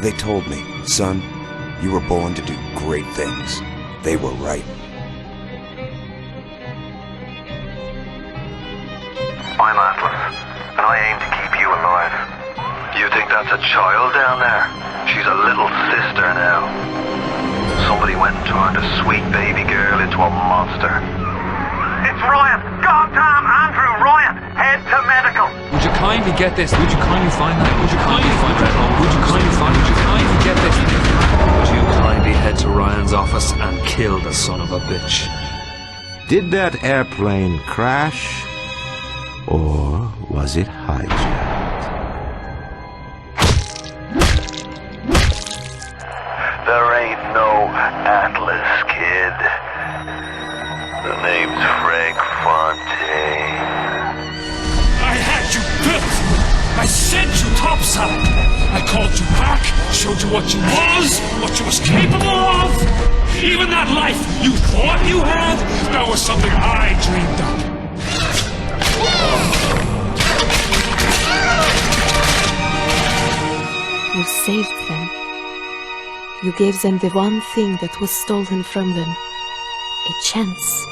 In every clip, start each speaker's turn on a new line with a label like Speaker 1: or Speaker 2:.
Speaker 1: They told me, son, you were born to do great things. They were right.
Speaker 2: I'm Atlas, and I aim to keep you alive. You think that's a child down there? She's a little sister now. Somebody went and turned a sweet baby girl into a monster. It's Ryan! Goddamn Andrew Ryan! Head to medical!
Speaker 3: Would you kindly get this? Would you kindly find that? Would you kindly find that home? Would you kindly find? Would you kindly get this? Would you kindly head to Ryan's office and kill the son of a bitch?
Speaker 1: Did that airplane crash? Or was it hijacked?
Speaker 2: There ain't no Atlas, kid. The name's Frank Fontaine.
Speaker 4: I had you built! I sent you topside! I called you back, showed you what you was capable of! Even that life you thought you had, that was something I dreamed up.
Speaker 5: You saved them. You gave them the one thing that was stolen from them. A chance.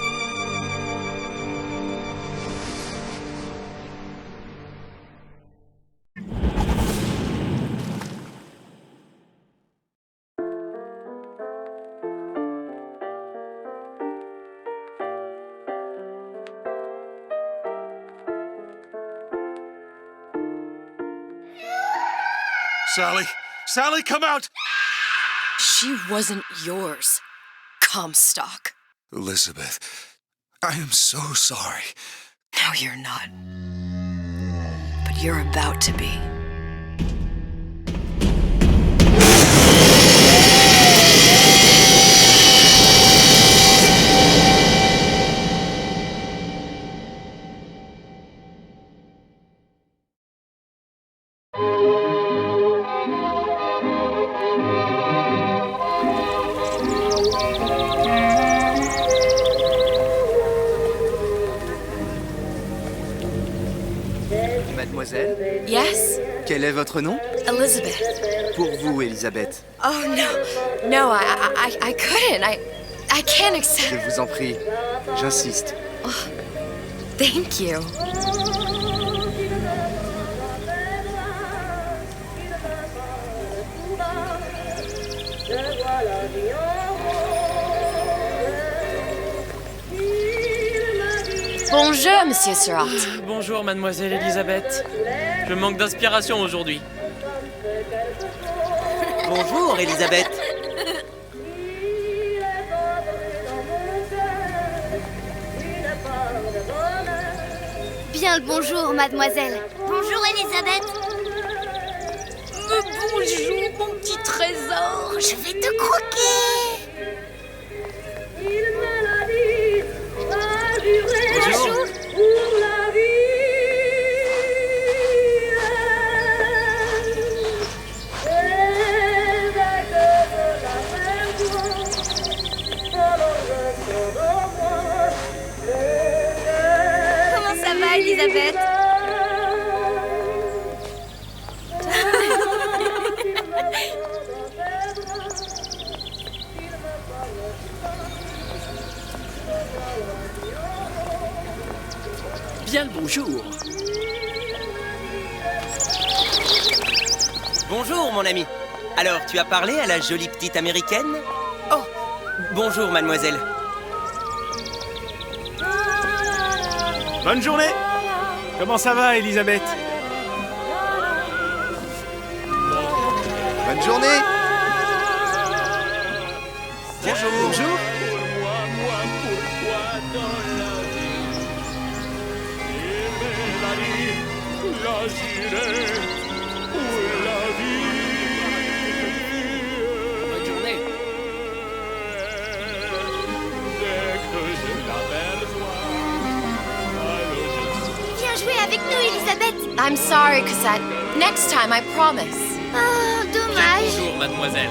Speaker 4: Sally, come out!
Speaker 6: She wasn't yours, Comstock.
Speaker 4: Elizabeth, I am so sorry.
Speaker 6: No, you're not. But you're about to be.
Speaker 7: Mademoiselle?
Speaker 6: Yes?
Speaker 7: Quel est votre nom?
Speaker 6: Elizabeth.
Speaker 7: Pour vous, Elisabeth.
Speaker 6: Oh, no. No, I couldn't. I can't accept...
Speaker 7: Je vous en prie. J'insiste.
Speaker 6: Oh, thank you. Bonjour, Monsieur Surratt.
Speaker 8: Bonjour, Mademoiselle Elisabeth. Je manque d'inspiration aujourd'hui.
Speaker 7: Bonjour, Elisabeth.
Speaker 9: Bien le bonjour, mademoiselle. Bonjour, Elisabeth.
Speaker 6: Bonjour, mon petit trésor.
Speaker 9: Je vais te croquer.
Speaker 7: Bonjour.
Speaker 9: Comment ça va, Elisabeth?
Speaker 8: Bien le bonjour.
Speaker 7: Bonjour, mon ami. Alors, tu as parlé à la jolie petite américaine? Oh, bonjour, mademoiselle.
Speaker 10: Bonne journée. Comment ça va, Elisabeth?
Speaker 7: Bonne journée. Bonjour. Bonjour.
Speaker 8: Bonne journée.
Speaker 9: Viens jouer avec nous, Elisabeth.
Speaker 6: I'm sorry, Cassette. Next time, I promise.
Speaker 9: Oh, dommage.
Speaker 8: Bonjour, mademoiselle.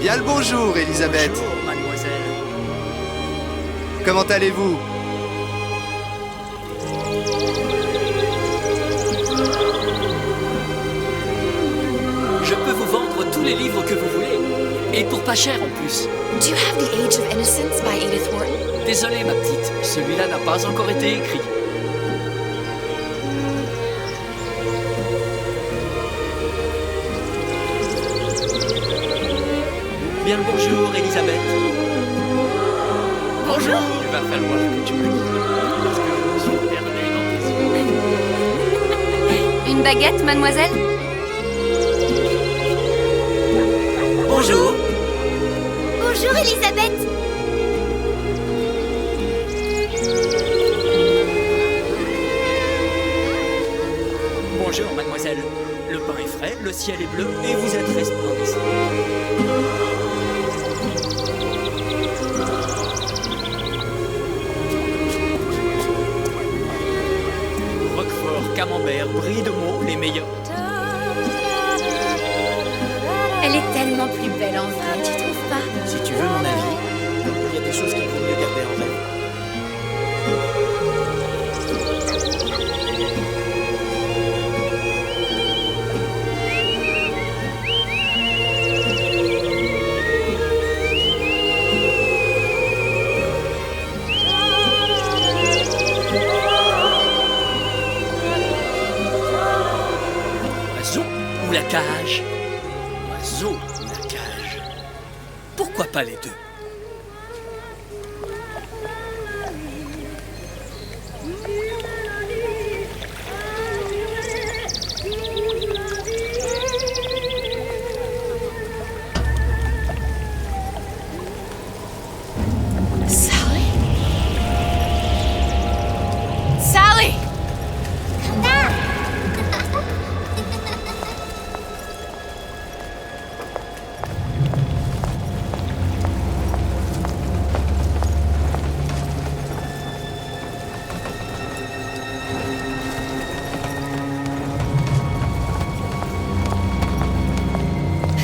Speaker 7: Bien le bonjour, Elisabeth.
Speaker 8: Bonjour, mademoiselle.
Speaker 7: Comment allez-vous?
Speaker 11: tous les livres que vous voulez. Et pour pas cher en plus.
Speaker 6: Do you have The Age of Innocence by Edith Wharton?
Speaker 11: Désolé ma petite, celui-là n'a pas encore été écrit. Bien le bonjour, Elisabeth. Bonjour. Il va falloir que tu me quittes. Parce que je me suis perdu dans tes yeux.
Speaker 9: Une baguette, mademoiselle?
Speaker 11: Bonjour.
Speaker 9: Bonjour, Elisabeth.
Speaker 11: Bonjour, mademoiselle. Le pain est frais, le ciel est bleu et vous êtes resplendissante. Roquefort, camembert, brie de mots, les meilleurs.
Speaker 9: Elle est tellement plus belle en vrai, tu trouves pas?
Speaker 11: Si tu veux mon avis, il y a des choses qu'il vaut mieux garder en rêve. Oiseau ou la cage? Oiseau ou la cage? Pourquoi pas les deux?
Speaker 6: Sally? Sally!
Speaker 9: Come back!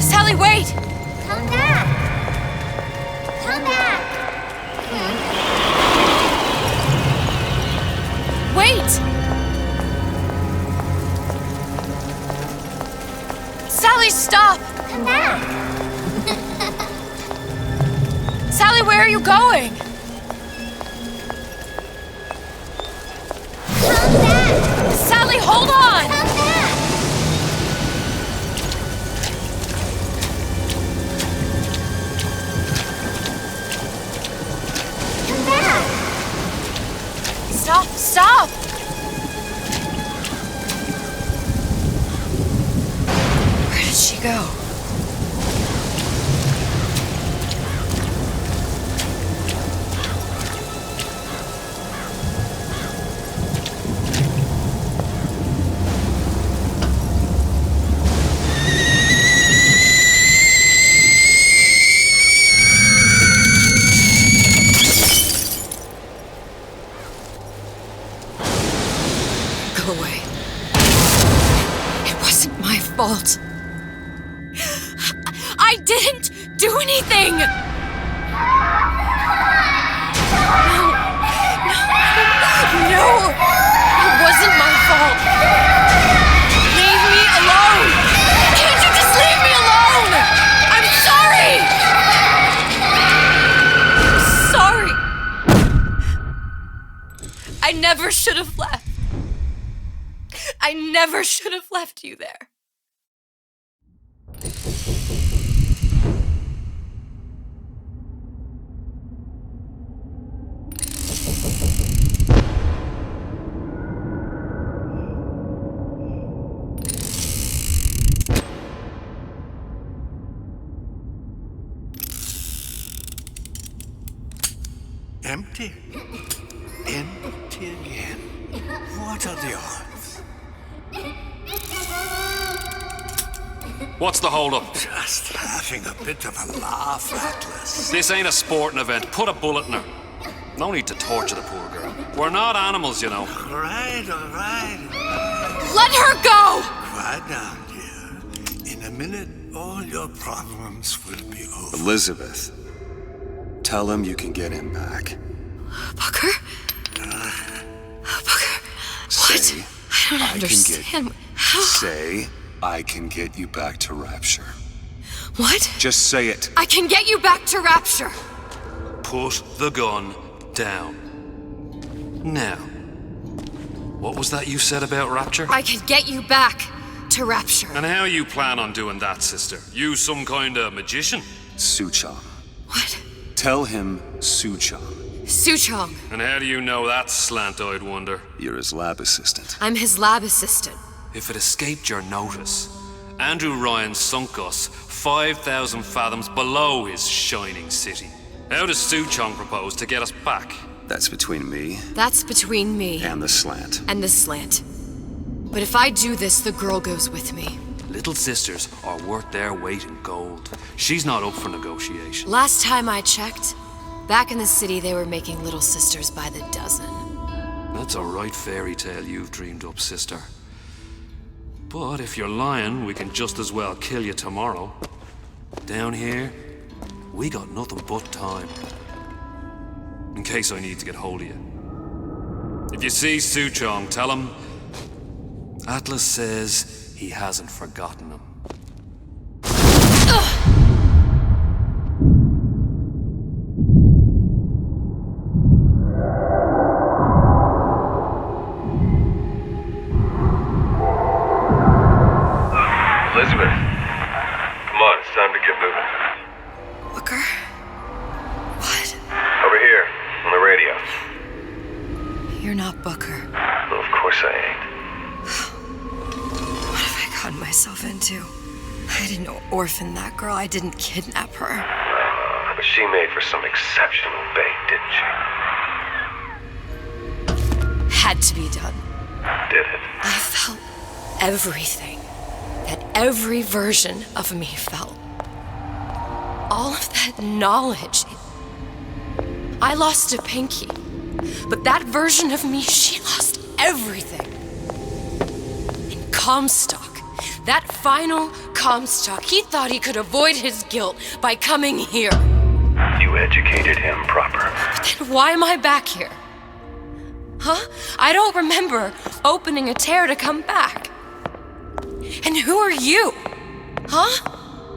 Speaker 6: Sally, wait!
Speaker 9: Come back! Come back!
Speaker 6: Wait! Sally, stop!
Speaker 9: Come back!
Speaker 6: Sally, where are you going?
Speaker 9: Come back!
Speaker 6: Sally, hold on!
Speaker 9: Come back! Come back!
Speaker 6: Stop, stop! Where did she go? Go away. It wasn't my fault. I didn't do anything! No, it wasn't my fault. Leave me alone! Can't you just leave me alone? I'm sorry! I'm sorry. I never should have left. I never should have left you there.
Speaker 12: Empty? Empty again. What are the odds?
Speaker 3: What's the hold-up?
Speaker 12: Just having a bit of a laugh, Atlas.
Speaker 3: This ain't a sporting event. Put a bullet in her. No need to torture the poor girl. We're not animals, you know.
Speaker 12: All right.
Speaker 6: Let her go!
Speaker 12: Quiet down, dear. In a minute, all your problems will be over.
Speaker 1: Elizabeth, tell him you can get him back.
Speaker 6: Booker? Booker? What?
Speaker 1: Say,
Speaker 6: I don't understand. How?
Speaker 1: Say, I can get you back to Rapture.
Speaker 6: What?
Speaker 1: Just say it.
Speaker 6: I can get you back to Rapture.
Speaker 3: Put the gun down. Now, what was that you said about Rapture?
Speaker 6: I can get you back to Rapture.
Speaker 3: And how you plan on doing that, sister? You some kind of magician?
Speaker 1: Suchong.
Speaker 6: What?
Speaker 1: Tell him Suchong.
Speaker 6: Suchong.
Speaker 3: And how do you know that, slant-eyed wonder?
Speaker 1: You're his lab assistant.
Speaker 6: I'm his lab assistant.
Speaker 3: If it escaped your notice, Andrew Ryan sunk us 5,000 fathoms below his shining city. How does Suchong propose to get us back?
Speaker 1: That's between me
Speaker 6: That's between me
Speaker 1: and the slant.
Speaker 6: and the slant. But if I do this, the girl goes with me.
Speaker 3: Little sisters are worth their weight in gold. She's not up for negotiation.
Speaker 6: Last time I checked, back in the city they were making little sisters by the dozen.
Speaker 3: That's a right fairy tale you've dreamed up, sister. But if you're lying, we can just as well kill you tomorrow. Down here, we got nothing but time. In case I need to get hold of you. If you see Suchong, tell him Atlas says he hasn't forgotten him.
Speaker 2: Elizabeth, come on, it's time to get moving.
Speaker 6: Booker? What?
Speaker 2: Over here, on the radio.
Speaker 6: You're not Booker.
Speaker 2: Well, of course I ain't.
Speaker 6: What have I gotten myself into? I didn't orphan that girl. I didn't kidnap her.
Speaker 2: But she made for some exceptional bait, didn't she?
Speaker 6: Had to be done.
Speaker 2: Did it?
Speaker 6: I felt everything that every version of me felt. All of that knowledge. I lost a pinky, but that version of me, she lost everything. And Comstock, that final Comstock, he thought he could avoid his guilt by coming here.
Speaker 2: You educated him proper.
Speaker 6: But then why am I back here? Huh? I don't remember opening a tear to come back. And who are you? Huh?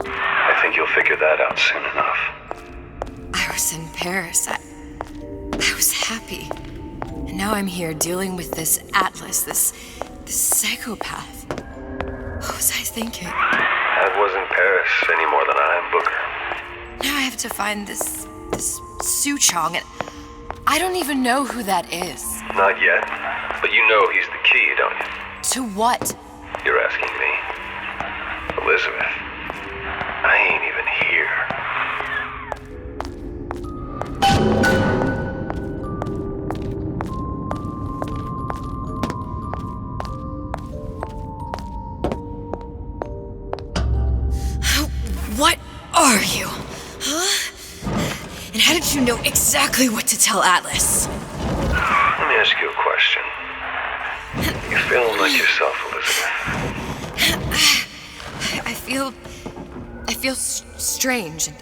Speaker 2: I think you'll figure that out soon enough.
Speaker 6: I was in Paris. I was happy. And now I'm here dealing with this Atlas, this psychopath. What was I thinking?
Speaker 2: I wasn't Paris any more than I am Booker.
Speaker 6: Now I have to find this Suchong, and I don't even know who that is.
Speaker 2: Not yet, but you know he's the key, don't you?
Speaker 6: To what?
Speaker 2: You're asking me. Elizabeth, I ain't even here.
Speaker 6: What are you? Huh? And how did you know exactly what to tell Atlas?
Speaker 2: Let me ask you a question. You feeling like yourself, Elizabeth?
Speaker 6: I feel strange and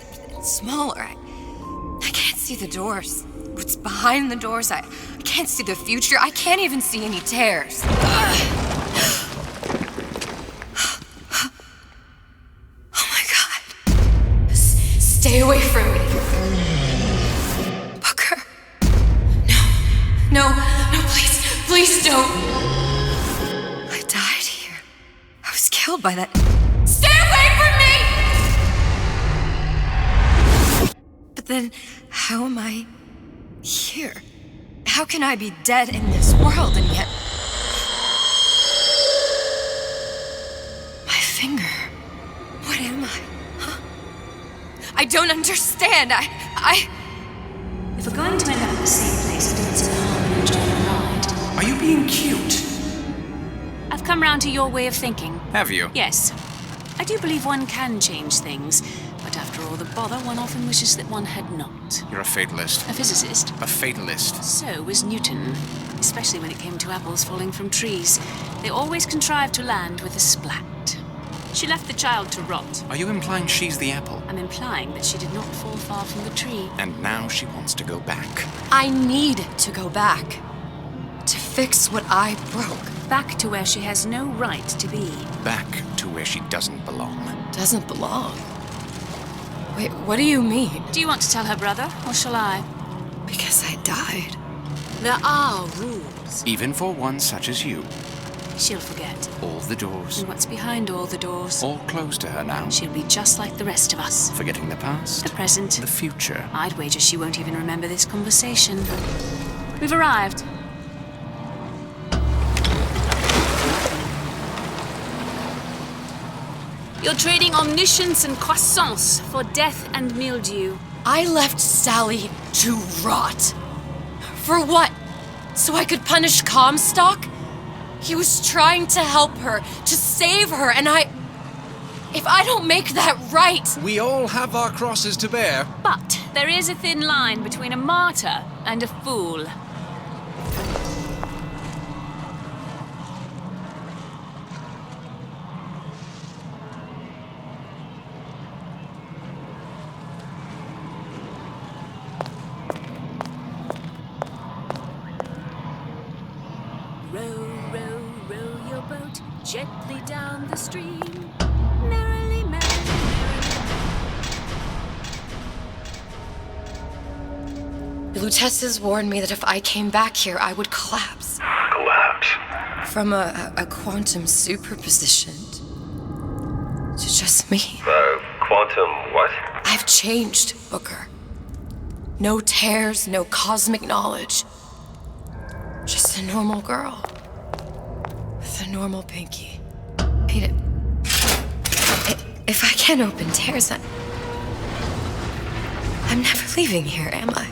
Speaker 6: smaller. I can't see the doors. What's behind the doors? I can't see the future. I can't even see any tears. Oh my God. Stay away from me. Booker. No, please don't. I died here. I was killed by that. Stay away from me! But then, how am I here? How can I be dead in this world and yet... My finger. What am I? Huh? I don't understand.
Speaker 13: If we're going to end up in the same place, dancing home and enjoying the ride...
Speaker 14: Are you being cute?
Speaker 13: I've come round to your way of thinking.
Speaker 14: Have you?
Speaker 13: Yes. I do believe one can change things, but after all the bother, one often wishes that one had not.
Speaker 14: You're a fatalist.
Speaker 13: A physicist.
Speaker 14: A fatalist.
Speaker 13: So was Newton, especially when it came to apples falling from trees. They always contrived to land with a splat. She left the child to rot.
Speaker 14: Are you implying she's the apple?
Speaker 13: I'm implying that she did not fall far from the tree.
Speaker 14: And now she wants to go back.
Speaker 6: I need to go back. To fix what I broke.
Speaker 13: Back to where she has no right to be.
Speaker 14: Back to where she doesn't belong.
Speaker 6: Doesn't belong? Wait, what do you mean?
Speaker 13: Do you want to tell her brother, or shall I?
Speaker 6: Because I died.
Speaker 13: There are rules.
Speaker 14: Even for one such as you.
Speaker 13: She'll forget.
Speaker 14: All the doors.
Speaker 13: And what's behind all the doors?
Speaker 14: All closed to her now.
Speaker 13: She'll be just like the rest of us.
Speaker 14: Forgetting the past.
Speaker 13: The present.
Speaker 14: The future.
Speaker 13: I'd wager she won't even remember this conversation. We've arrived. You're trading omniscience and croissants for death and mildew.
Speaker 6: I left Sally to rot. For what? So I could punish Comstock? He was trying to help her, to save her, and if I don't make that right...
Speaker 15: We all have our crosses to bear.
Speaker 13: But there is a thin line between a martyr and a fool. Gently down the stream, merrily, merrily.
Speaker 6: Lutesses warned me that if I came back here, I would collapse.
Speaker 2: Collapse?
Speaker 6: From a quantum superposition to just me.
Speaker 2: Quantum what?
Speaker 6: I've changed, Booker. No tears, no cosmic knowledge. Just a normal girl. With a normal pinky. Hate it. If I can't open tears, I'm never leaving here, am I?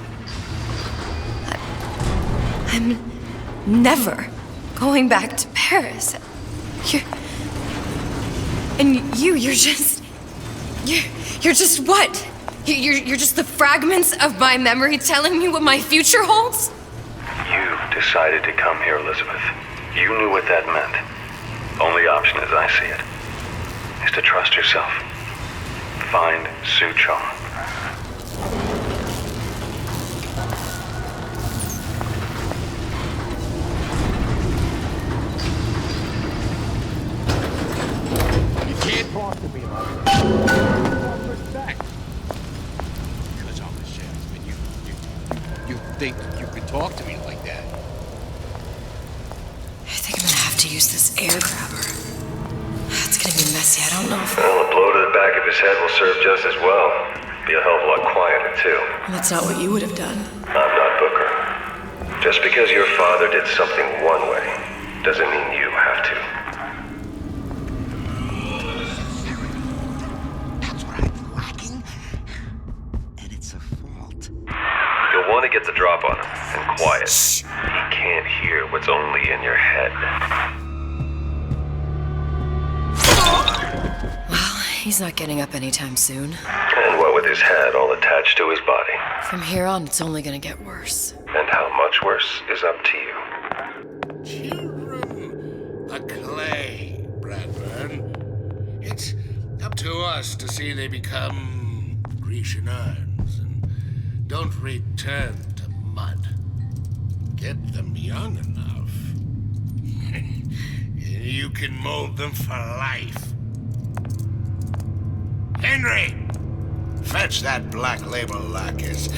Speaker 6: I'm never going back to Paris. You're just what? You're just the fragments of my memory telling me what my future holds?
Speaker 2: You decided to come here, Elizabeth. You knew what that meant. Only option, as I see it, is to trust yourself. Find Suchong.
Speaker 15: You can't talk to me like that. Respect. Because I'm a salesman, you think you can talk to me like that?
Speaker 6: I think I'm gonna have to use this air grabber. It's gonna be messy, I don't know if...
Speaker 2: Well, a blow to the back of his head will serve just as well. Be a hell of a lot quieter, too.
Speaker 6: Well, that's not what you would have done.
Speaker 2: I'm not Booker. Just because your father did something one way, doesn't mean you have to.
Speaker 12: That's what I've been lacking. And it's a fault.
Speaker 2: You'll want to get the drop on him, and quiet. Shh. He can't hear what's only in your head.
Speaker 6: Well, he's not getting up anytime soon.
Speaker 2: And what with his head all attached to his body.
Speaker 6: From here on, it's only gonna get worse.
Speaker 2: And how much worse is up to you.
Speaker 16: Children, the clay, Bradburn. It's up to us to see they become Grecian urns and don't return to mud. Get them young enough. You can mold them for life. Henry! Fetch that black label lacquers,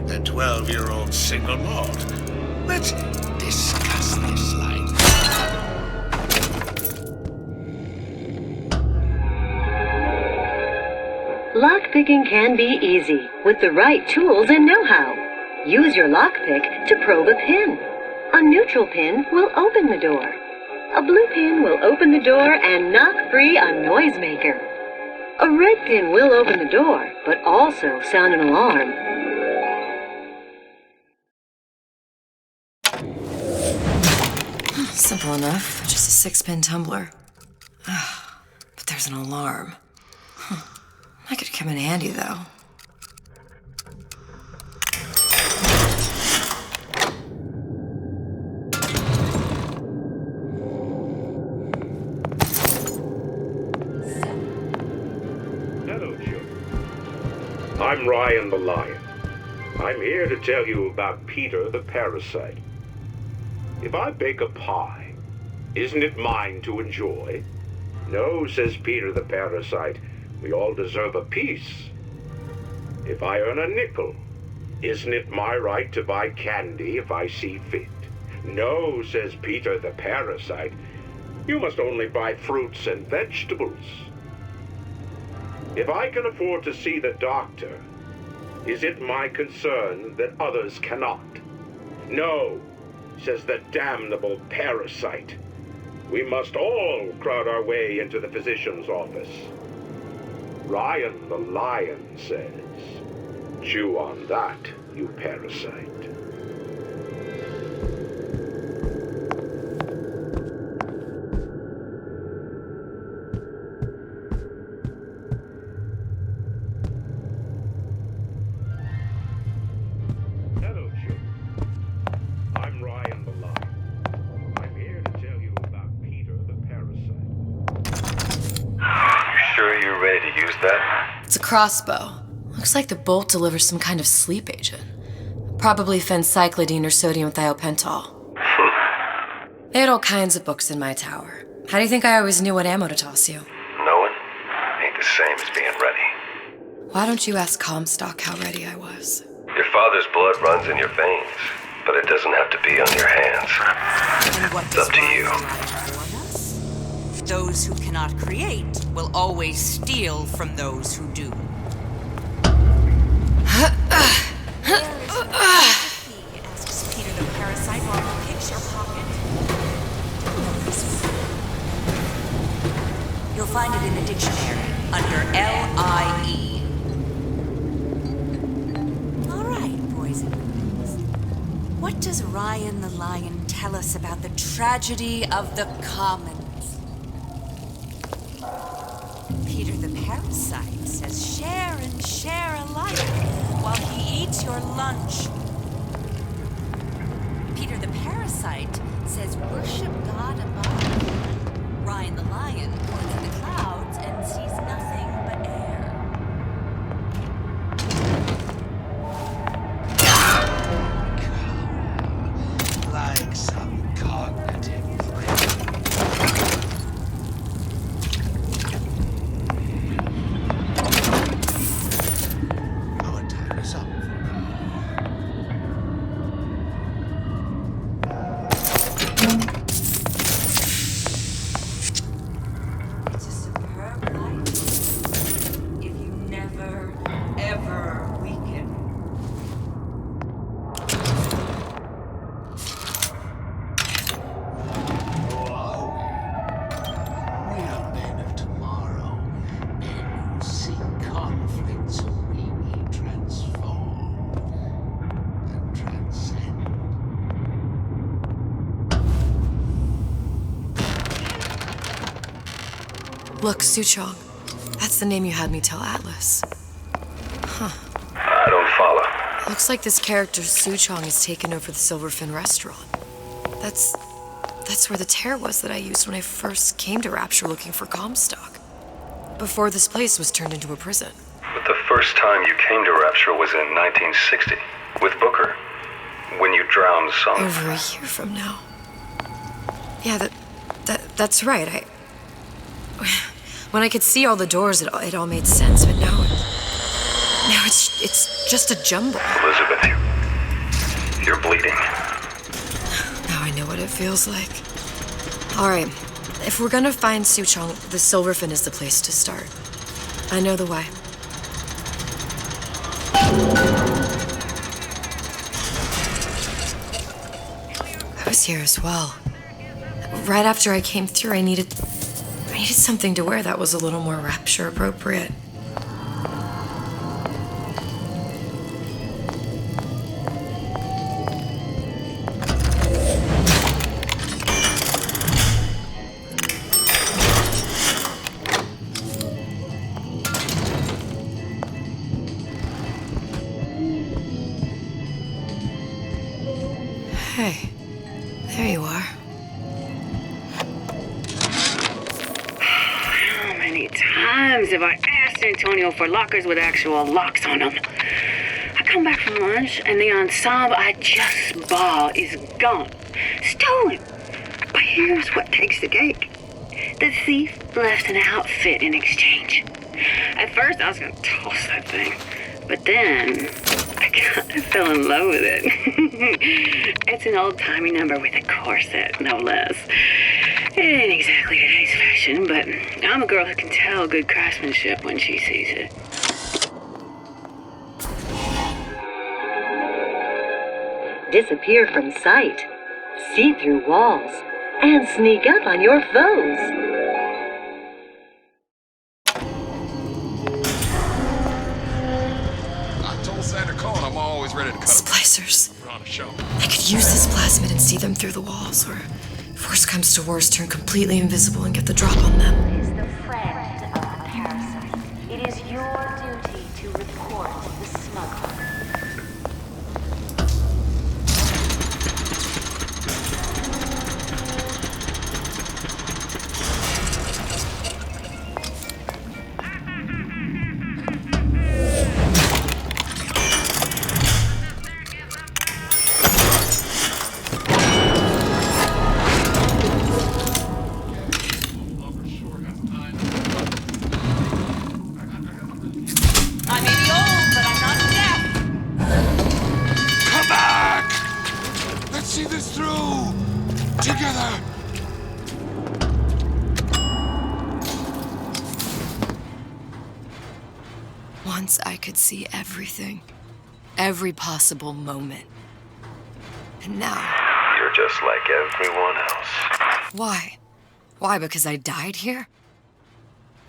Speaker 16: the 12-year-old single malt. Let's discuss this life.
Speaker 17: Lockpicking can be easy with the right tools and know-how. Use your lockpick to probe a pin. A neutral pin will open the door. A blue pin will open the door and knock free a noisemaker. A red pin will open the door, but also sound an alarm.
Speaker 6: Simple enough, just a 6-pin tumbler. But there's an alarm. That could come in handy, though.
Speaker 18: I'm Ryan the Lion. I'm here to tell you about Peter the Parasite. If I bake a pie, isn't it mine to enjoy? No, says Peter the Parasite. We all deserve a piece. if I earn a nickel, isn't it my right to buy candy if I see fit? No, says Peter the parasite. You must only buy fruits and vegetables. If I can afford to see the doctor, is it my concern that others cannot? No, says the damnable parasite. We must all crowd our way into the physician's office. Ryan the lion says, chew on that, you parasite. Hello, children. I'm Ryan the lion. I'm here to tell you about Peter the parasite.
Speaker 2: You sure you're ready to use that?
Speaker 6: It's a crossbow. Looks like the bolt delivers some kind of sleep agent. Probably phencyclidine or sodium thiopental. They had all kinds of books in my tower. How do you think I always knew what ammo to toss you?
Speaker 2: Knowing ain't the same as being ready.
Speaker 6: Why don't you ask Comstock how ready I was?
Speaker 2: Your father's blood runs in your veins, but it doesn't have to be on your hands. It's up to you.
Speaker 19: Those who cannot create will always steal from those who do.
Speaker 20: Asks Peter the parasite while he picks your pocket.
Speaker 19: You'll find it in the dictionary under L-I-E. All right, boys and girls. What does Ryan the lion tell us about the tragedy of the commons? Peter the parasite says share and share alike while he eats your lunch. Peter the parasite says worship God above. Ryan the lion points at the clouds and sees nothing but air.
Speaker 12: Like some cognitive our time is up.
Speaker 19: It's a superb life if you never, ever weaken.
Speaker 12: We are men of tomorrow, men who seek conflict so we may transform and transcend.
Speaker 6: Look, Suchong. That's the name you had me tell Atlas. Huh.
Speaker 2: I don't follow.
Speaker 6: Looks like this character Suchong has taken over the Silverfin restaurant. That's where the tear was that I used when I first came to Rapture looking for Comstock. Before this place was turned into a prison.
Speaker 2: But the first time you came to Rapture was in 1960, with Booker, when you drowned some...
Speaker 6: Over a year from now. Yeah, that's right. When I could see all the doors, it all made sense, but now it's just a jumble.
Speaker 2: Elizabeth, you're bleeding.
Speaker 6: Now I know what it feels like. All right, if we're gonna find Suchong, the Silverfin is the place to start. I know the way. I was here as well. Right after I came through, I needed something to wear that was a little more Rapture appropriate. Hey, there you are.
Speaker 21: How many times have I asked Antonio for lockers with actual locks on them? I come back from lunch and the ensemble I just bought is gone. Stolen. But here's what takes the cake. The thief left an outfit in exchange. At first I was gonna toss that thing. But then, I kind of fell in love with it. It's an old-timey number with a corset, no less. It ain't exactly today's fashion, but I'm a girl who can tell good craftsmanship when she sees it.
Speaker 17: Disappear from sight, see through walls, and sneak up on your foes.
Speaker 16: I told Santa Claus I'm always ready to cut.
Speaker 6: Splicers.
Speaker 16: We're on a show.
Speaker 6: I could use this plasmid and see them through the walls, or if worst comes to worst, turn completely invisible and get the drop on them.
Speaker 5: Is the friend of the parasite. It is your duty to report the smuggler.
Speaker 6: Once I could see everything. Every possible moment. And now...
Speaker 2: You're just like everyone else.
Speaker 6: Why? Why, because I died here?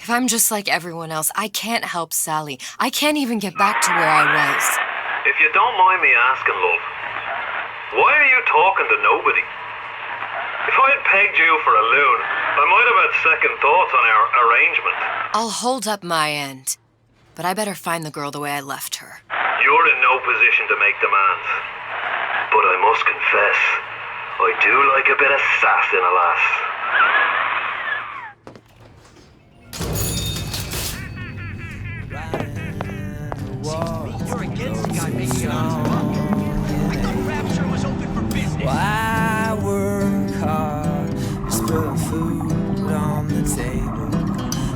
Speaker 6: If I'm just like everyone else, I can't help Sally. I can't even get back to where I was.
Speaker 2: If you don't mind me asking, love, why are you talking to nobody? If I'd pegged you for a loon, I might have had second thoughts on our arrangement.
Speaker 6: I'll hold up my end. But I better find the girl the way I left her.
Speaker 2: You're in no position to make demands. But I must confess, I do like a bit of sass in a lass.
Speaker 22: You're against the guy making it on his pocket. I thought Rapture was open for business.
Speaker 23: Why work hard, just put food on the table?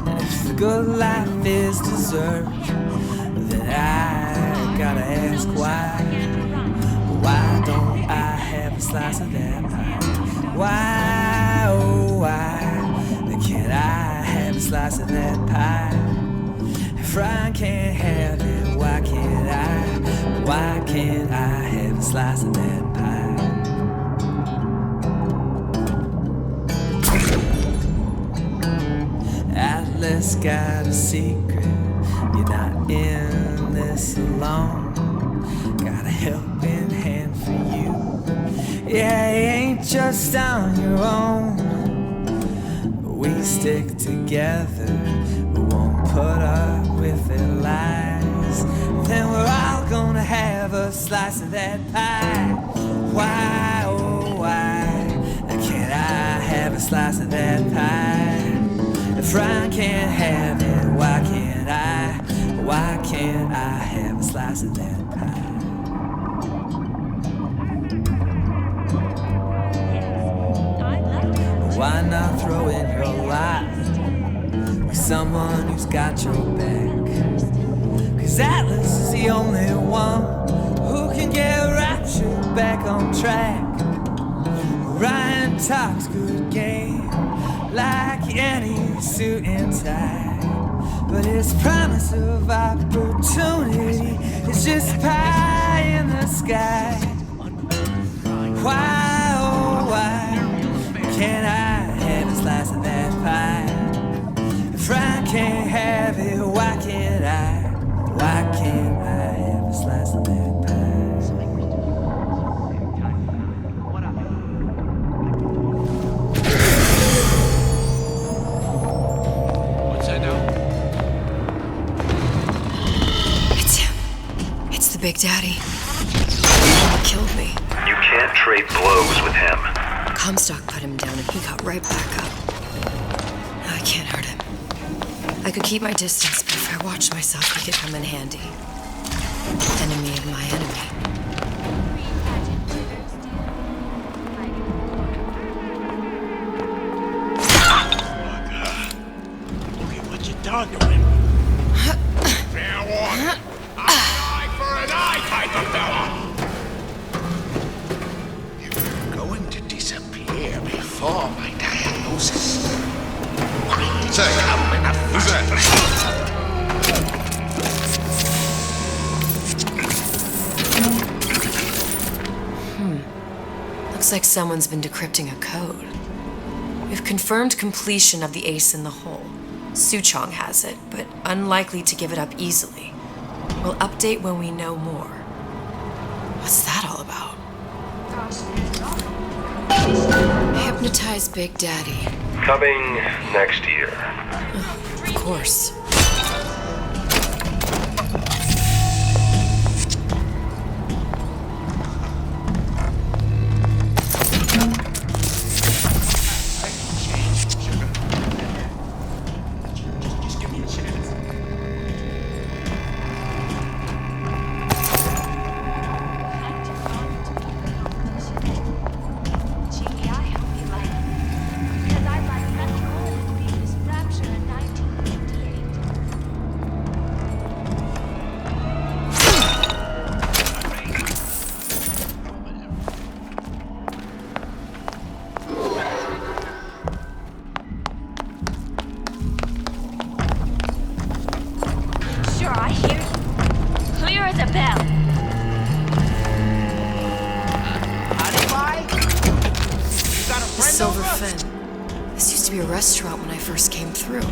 Speaker 23: And if the good life is dessert, then I gotta ask why. Why don't I have a slice of that pie? Why, oh why can't I have a slice of that pie? If I can't have it, why can't I? Why can't I have a slice of that pie? Atlas got a secret, you're not in this alone. Got a helping hand for you. Yeah, you ain't just on your own. We stick together, we won't put up with their lies. Then we're all gonna have a slice of that pie. Why, oh why can't I have a slice of that pie? If I can't have it, why can't I? Why can't I have a slice of that pie? Why not throw in your lot with someone who's got your back? Cause Atlas is the only one who can get Rapture back on track. Ryan talks good game like any suit and tie, but his promise of opportunity is just pie in the sky. Why, oh why can't I have a slice of that pie? If I can't have it, why can't I? Why can't I have a slice of that pie?
Speaker 15: What's that now?
Speaker 6: It's him. It's the Big Daddy. He killed me.
Speaker 2: You can't trade blows with him.
Speaker 6: Comstock put him down and he got right back up. Now I can't hurt him. I could keep my distance, but if I watched myself, he could come in handy. Enemy of my enemy.
Speaker 22: Look at what you done to him. Fair warning.
Speaker 6: Looks like someone's been decrypting a code. We've confirmed completion of the ace in the hole. Suchong has it, but unlikely to give it up easily. We'll update when we know more. What's that all about? Hypnotize Big Daddy.
Speaker 4: Coming next year.
Speaker 6: Of course. Restaurant when I first came through.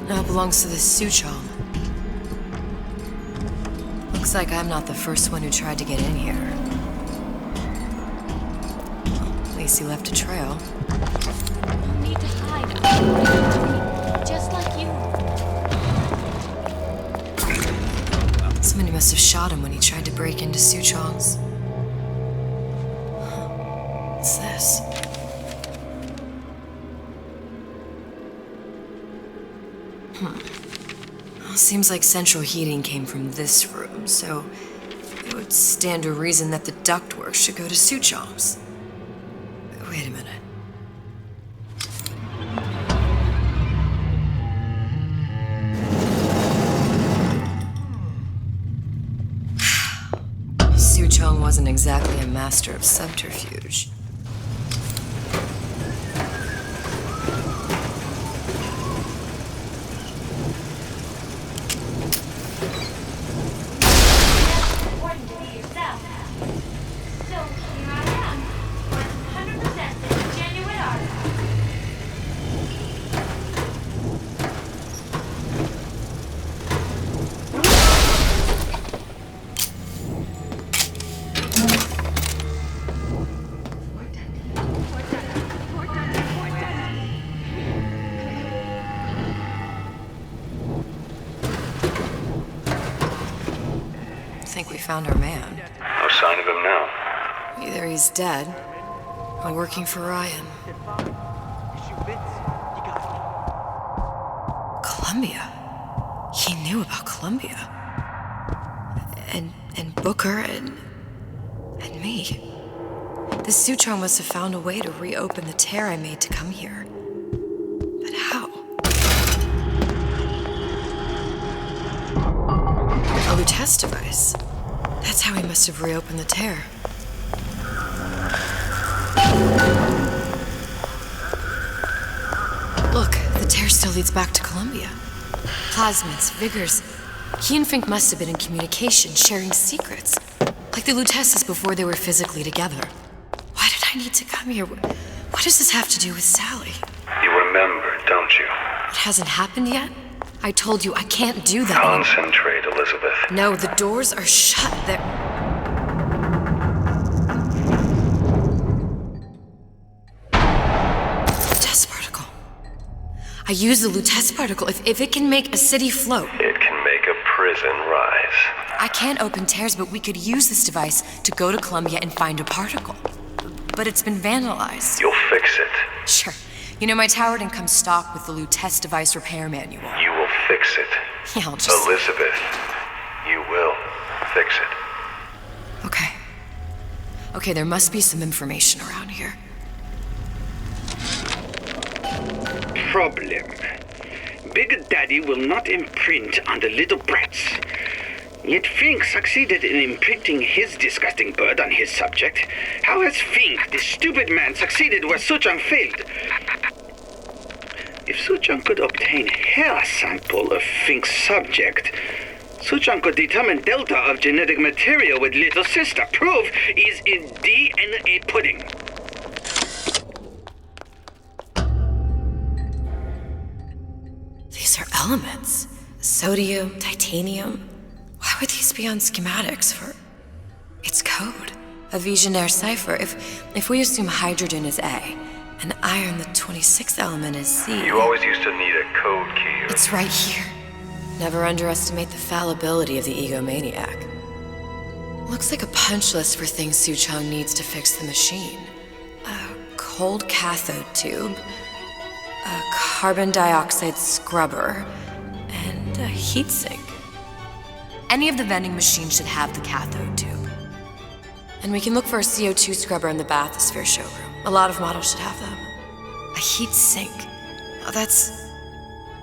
Speaker 6: Now it belongs to this Suchong. Looks like I'm not the first one who tried to get in here. Well, at least he left a trail.
Speaker 5: No need to hide. Just like you.
Speaker 6: Somebody must have shot him when he tried to break into Suchong's. What's this? Well, seems like central heating came from this room, so it would stand to reason that the ductwork should go to Suchong's. Wait a minute. Suchong wasn't exactly a master of subterfuge. Found our man.
Speaker 4: No sign of him now.
Speaker 6: Either he's dead or working for Ryan. Columbia. He knew about Columbia. And Booker and me. The Suchong must have found a way to reopen the tear I made to come here. But how? A Lutece device. That's how he must have reopened the tear. Look, the tear still leads back to Columbia. Plasmids, Vigors. He and Fink must have been in communication, sharing secrets. Like the Luteces before they were physically together. Why did I need to come here? What does this have to do with Sally?
Speaker 4: You remember, don't you?
Speaker 6: It hasn't happened yet? I told you I can't do that.
Speaker 4: Concentrate, Elizabeth.
Speaker 6: No, the doors are shut. They're... Lutece particle. I use the Lutece particle. If it can make a city float.
Speaker 4: It can make a prison rise.
Speaker 6: I can't open tears, but we could use this device to go to Columbia and find a particle. But it's been vandalized.
Speaker 4: You'll fix it.
Speaker 6: Sure. You know, my tower didn't come stocked with the Lutece device repair manual.
Speaker 4: You will fix it.
Speaker 6: Yeah, I'll just...
Speaker 4: Elizabeth, you will fix it.
Speaker 6: Okay, there must be some information around here.
Speaker 8: Problem. Big Daddy will not imprint on the little brats. Yet Fink succeeded in imprinting his disgusting bird on his subject. How has Fink, this stupid man, succeeded where Suchong failed? If Suchong could obtain hair sample of Fink's subject, Suchong could determine delta of genetic material with little sister. Proof is in DNA pudding.
Speaker 6: These are elements. Sodium, titanium. Why would these be on schematics for... It's code. A Visionaire cipher. If we assume hydrogen is A, and iron, the 26th element, is C...
Speaker 4: You always used to need a code key.
Speaker 6: It's right here. Never underestimate the fallibility of the egomaniac. Looks like a punch list for things Suchong needs to fix the machine. A cold cathode tube, a carbon dioxide scrubber, and a heatsink. Any of the vending machines should have the cathode tube. And we can look for a CO2 scrubber in the bathysphere showroom. A lot of models should have them. A heatsink. Oh, that's...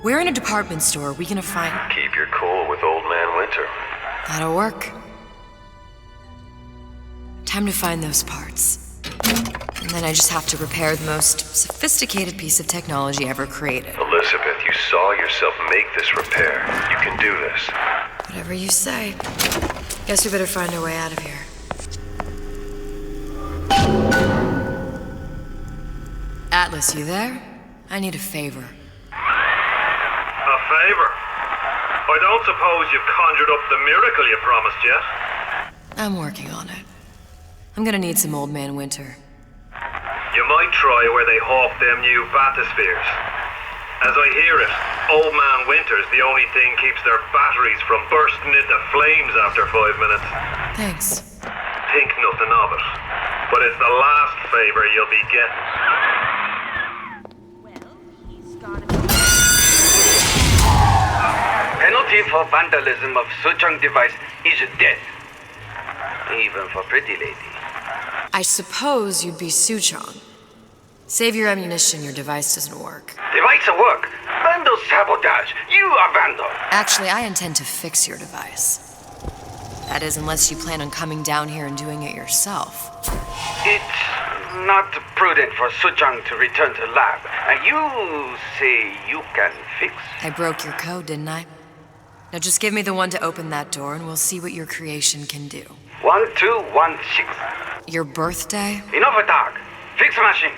Speaker 6: Where in a department store are we gonna find...
Speaker 4: Keep your cool with Old Man Winter.
Speaker 6: That'll work. Time to find those parts. And then I just have to repair the most sophisticated piece of technology ever created.
Speaker 4: Elizabeth, you saw yourself make this repair. You can do this.
Speaker 6: Whatever you say. Guess we better find our way out of here. Atlas, you there? I need a favor.
Speaker 2: A favor? I don't suppose you've conjured up the miracle you promised yet?
Speaker 6: I'm working on it. I'm gonna need some Old Man Winter.
Speaker 2: You might try where they hawk them new bathyspheres. As I hear it, Old Man Winter's the only thing keeps their batteries from bursting into flames after 5 minutes.
Speaker 6: Thanks.
Speaker 2: Think nothing of it. But it's the last favor you'll be getting.
Speaker 8: Penalty for vandalism of Suchong device is death. Even for pretty lady.
Speaker 6: I suppose you'd be Suchong. Save your ammunition, your device doesn't work.
Speaker 8: Device at work. Vandal sabotage. You are vandal.
Speaker 6: Actually, I intend to fix your device. That is, unless you plan on coming down here and doing it yourself.
Speaker 8: It's not prudent for Suchong to return to lab. And you say you can fix?
Speaker 6: I broke your code, didn't I? Now just give me the one to open that door and we'll see what your creation can do.
Speaker 8: 1216.
Speaker 6: Your birthday?
Speaker 8: Enough talk. Fix the machine.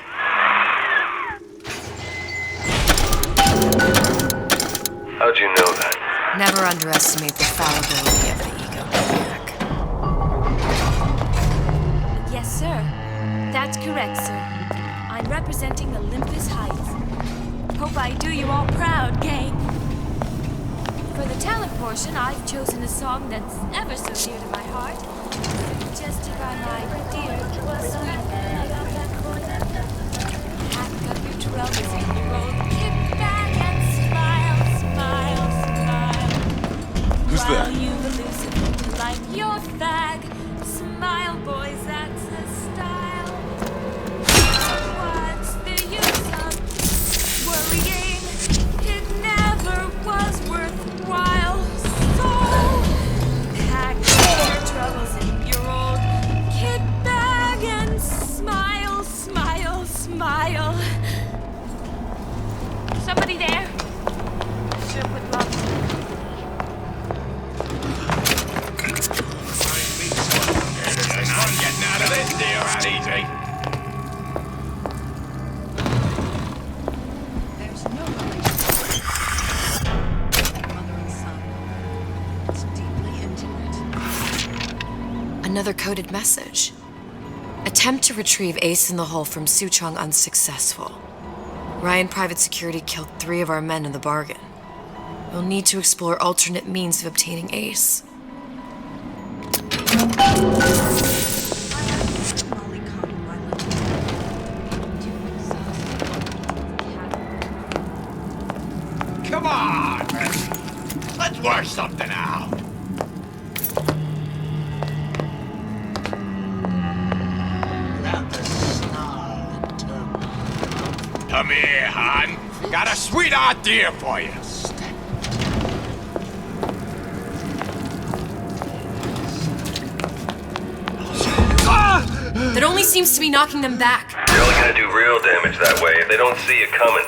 Speaker 4: How'd you know that?
Speaker 6: Never underestimate the fallibility of the egomaniac.
Speaker 7: Yes, sir. That's correct, sir. I'm representing Olympus Heights. Hope I do you all proud, gang. For the talent portion, I've chosen a song that's ever so dear to my heart, suggested by my dear sweet. Pack up your troubles and your old kick back and smile, smile, smile.
Speaker 14: Who's
Speaker 7: While
Speaker 14: that?
Speaker 7: you elucidate like your fag, smile, boys, that's the style. What's the use of worrying? It never was worthwhile. So pack up your troubles in your old kit bag and smile, smile, smile. Somebody there? Should have put gloves on.
Speaker 15: I'm getting out of this deal right easy.
Speaker 19: There's no relationship. Mother and son. It's deeply intimate.
Speaker 6: Another coded message. Attempt to retrieve Ace in the Hole from Suchong unsuccessful. Ryan Private Security killed 3 of our men in the bargain. We'll need to explore alternate means of obtaining Ace.
Speaker 15: Come on! Let's work something out. Come here, hon. Got a sweet idea for you.
Speaker 6: That only seems to be knocking them back.
Speaker 4: You're only gonna do real damage that way if they don't see you coming.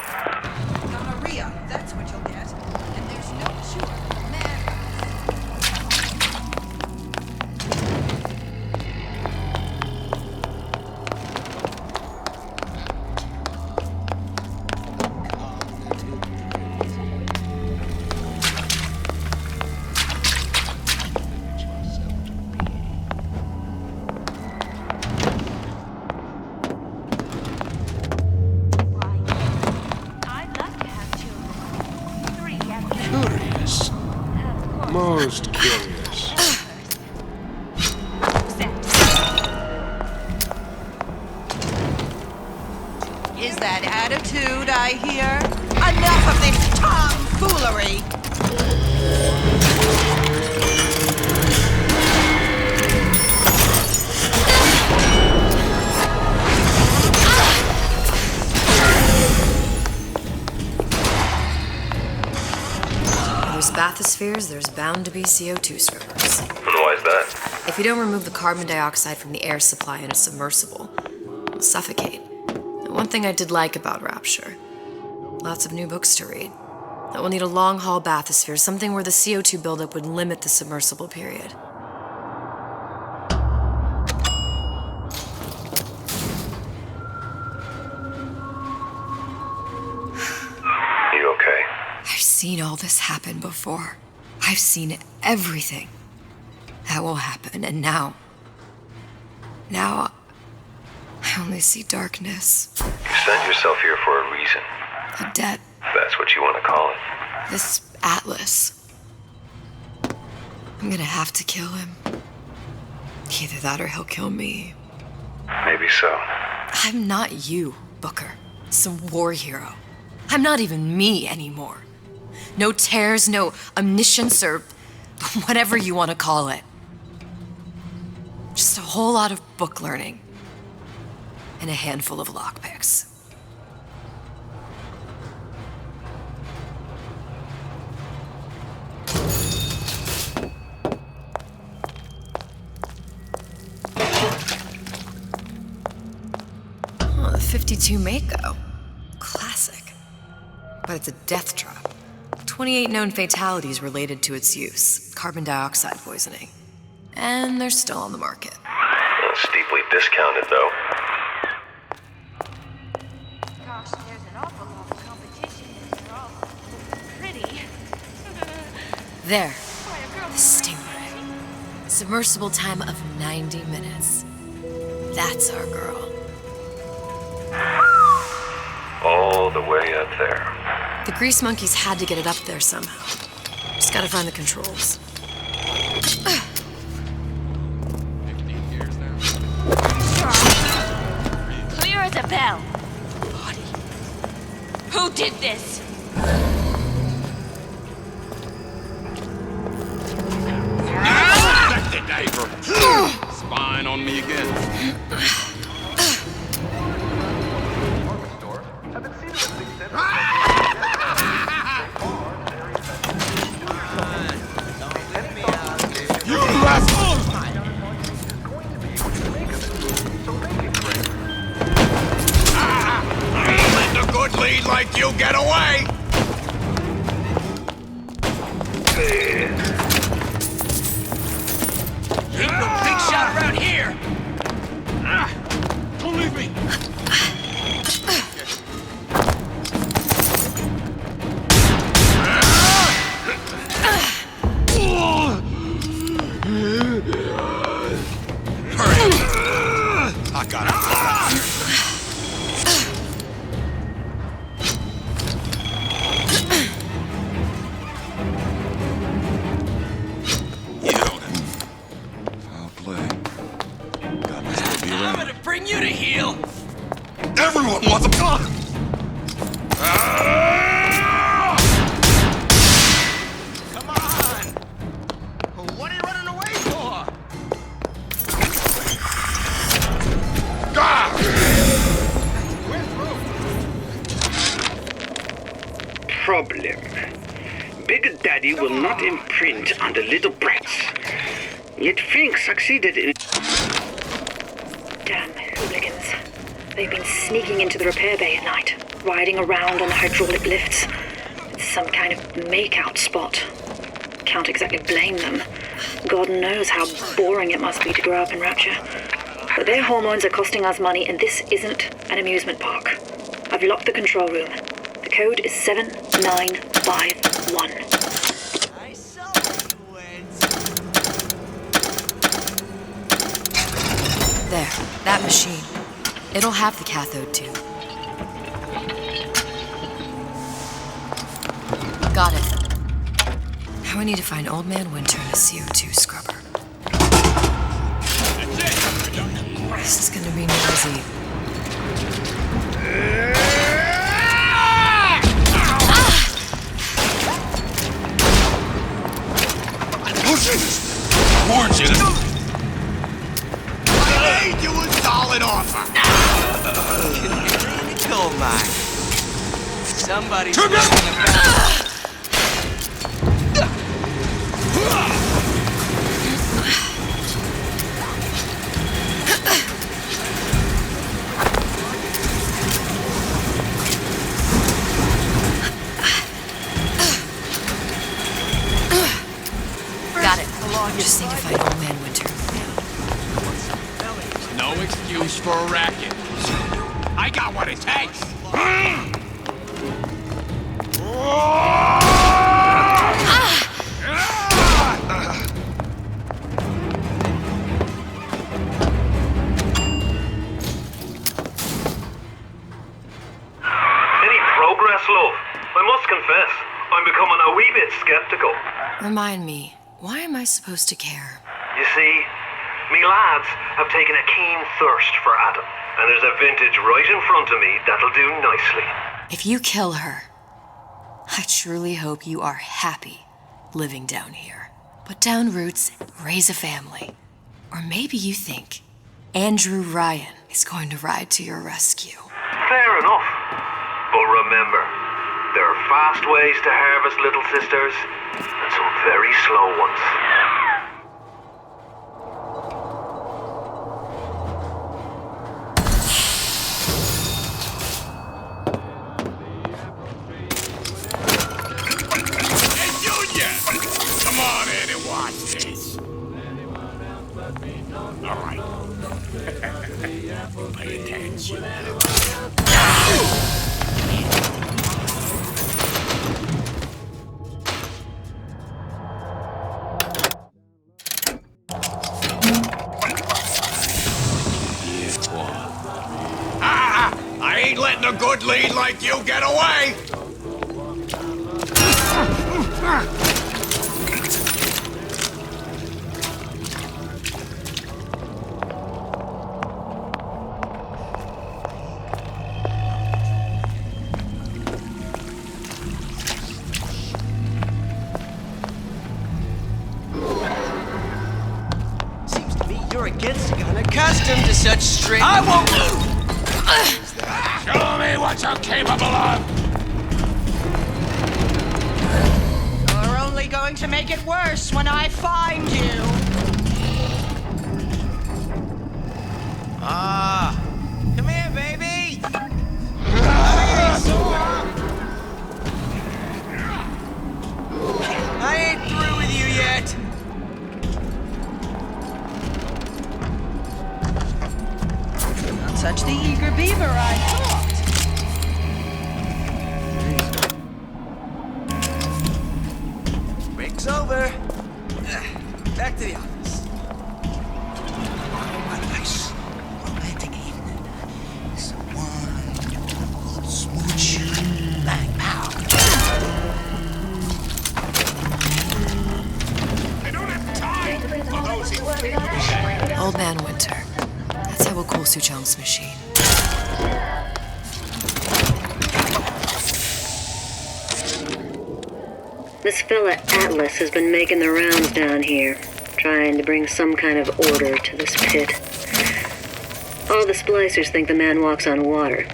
Speaker 19: Gonorrhea, that's what you'll get. And there's no cure for the man.
Speaker 9: is that attitude I hear? Enough of this tomfoolery!
Speaker 6: There's bathyspheres, there's bound to be CO2 scrubbers.
Speaker 4: Why is that?
Speaker 6: If you don't remove the carbon dioxide from the air supply in a submersible, it'll suffocate. One thing I did like about Rapture, lots of new books to read. That will need a long-haul bathysphere, something where the CO2 buildup would limit the submersible period.
Speaker 4: You okay?
Speaker 6: I've seen all this happen before. I've seen everything that will happen, and now I only see darkness.
Speaker 4: You sent yourself here for a reason.
Speaker 6: A debt.
Speaker 4: That's what you want to call it.
Speaker 6: This Atlas. I'm gonna have to kill him. Either that or he'll kill me.
Speaker 4: Maybe so.
Speaker 6: I'm not you, Booker. Some war hero. I'm not even me anymore. No tears, no omniscience, or whatever you want to call it. Just a whole lot of book learning. And a handful of lockpicks. Oh, the 52 Mako. Classic. But it's a death trap. 28 known fatalities related to its use. Carbon dioxide poisoning. And they're still on the market.
Speaker 4: Steeply discounted, though.
Speaker 7: Gosh, there's an awful lot of competition and they're all pretty.
Speaker 6: There. The Stingray. Submersible time of 90 minutes. That's our girl.
Speaker 4: All the way up there.
Speaker 6: The grease monkeys had to get it up there somehow. Just gotta find the controls.
Speaker 7: Clear as a bell. Body. Who did this?
Speaker 15: Protect the diaper. Spying on me again. You rascal! I ain't letting a good lead like you get away!
Speaker 22: Ain't no big shot around here!
Speaker 15: Don't leave me! I got it.
Speaker 22: Foul play. God must still be around. I'm gonna bring you to heel.
Speaker 15: Everyone wants a gun!
Speaker 22: Come on! What are you running away for?
Speaker 8: Problem. Big Daddy will not imprint on the little brats. Yet Fink succeeded in...
Speaker 5: Damn hooligans. They've been sneaking into the repair bay at night, riding around on the hydraulic lifts. It's some kind of makeout spot. Can't exactly blame them. God knows how boring it must be to grow up in Rapture. But their hormones are costing us money, and this isn't an amusement park. I've locked the control room. The code is 7951.
Speaker 6: There, that machine. It'll have the cathode tube. Got it. Now we need to find Old Man Winter and a CO2 scrubber. This is gonna be noisy.
Speaker 15: solid offer.
Speaker 22: Coal mine. Somebody's looking about.
Speaker 6: Got it. Just need to find Old Man Winter.
Speaker 15: No excuse for a racket. I got what it takes.
Speaker 2: Any progress, love? I must confess, I'm becoming a wee bit skeptical.
Speaker 6: Remind me, why am I supposed to care?
Speaker 2: You see, me lads have taken a keen thirst for Adam, and there's a vintage right in front of me that'll do nicely.
Speaker 6: If you kill her, I truly hope you are happy living down here. Put down roots, raise a family. Or maybe you think Andrew Ryan is going to ride to your rescue.
Speaker 2: Fair enough. But remember, there are fast ways to harvest little sisters, and some very slow ones.
Speaker 15: Come on in and watch this. All right. Pay attention. I ain't letting a good lead like you get away.
Speaker 22: Seems to me you're against gun, accustomed to such strict.
Speaker 15: I won't move! Show me what you're capable of!
Speaker 9: You're only going to make it worse when I find you.
Speaker 22: Come here, baby. I ain't through with you yet.
Speaker 9: Not such the eager beaver I thought.
Speaker 22: Break's over. Back to the office. What a nice romantic evening. Some wine, good smooch, bang pow.
Speaker 15: I don't have time for those infidels.
Speaker 6: Old Man Winter. That's how we'll cool Suchong's machine.
Speaker 5: This fella Atlas has been making the rounds down here, trying to bring some kind of order to this pit. All the splicers think the man walks on water,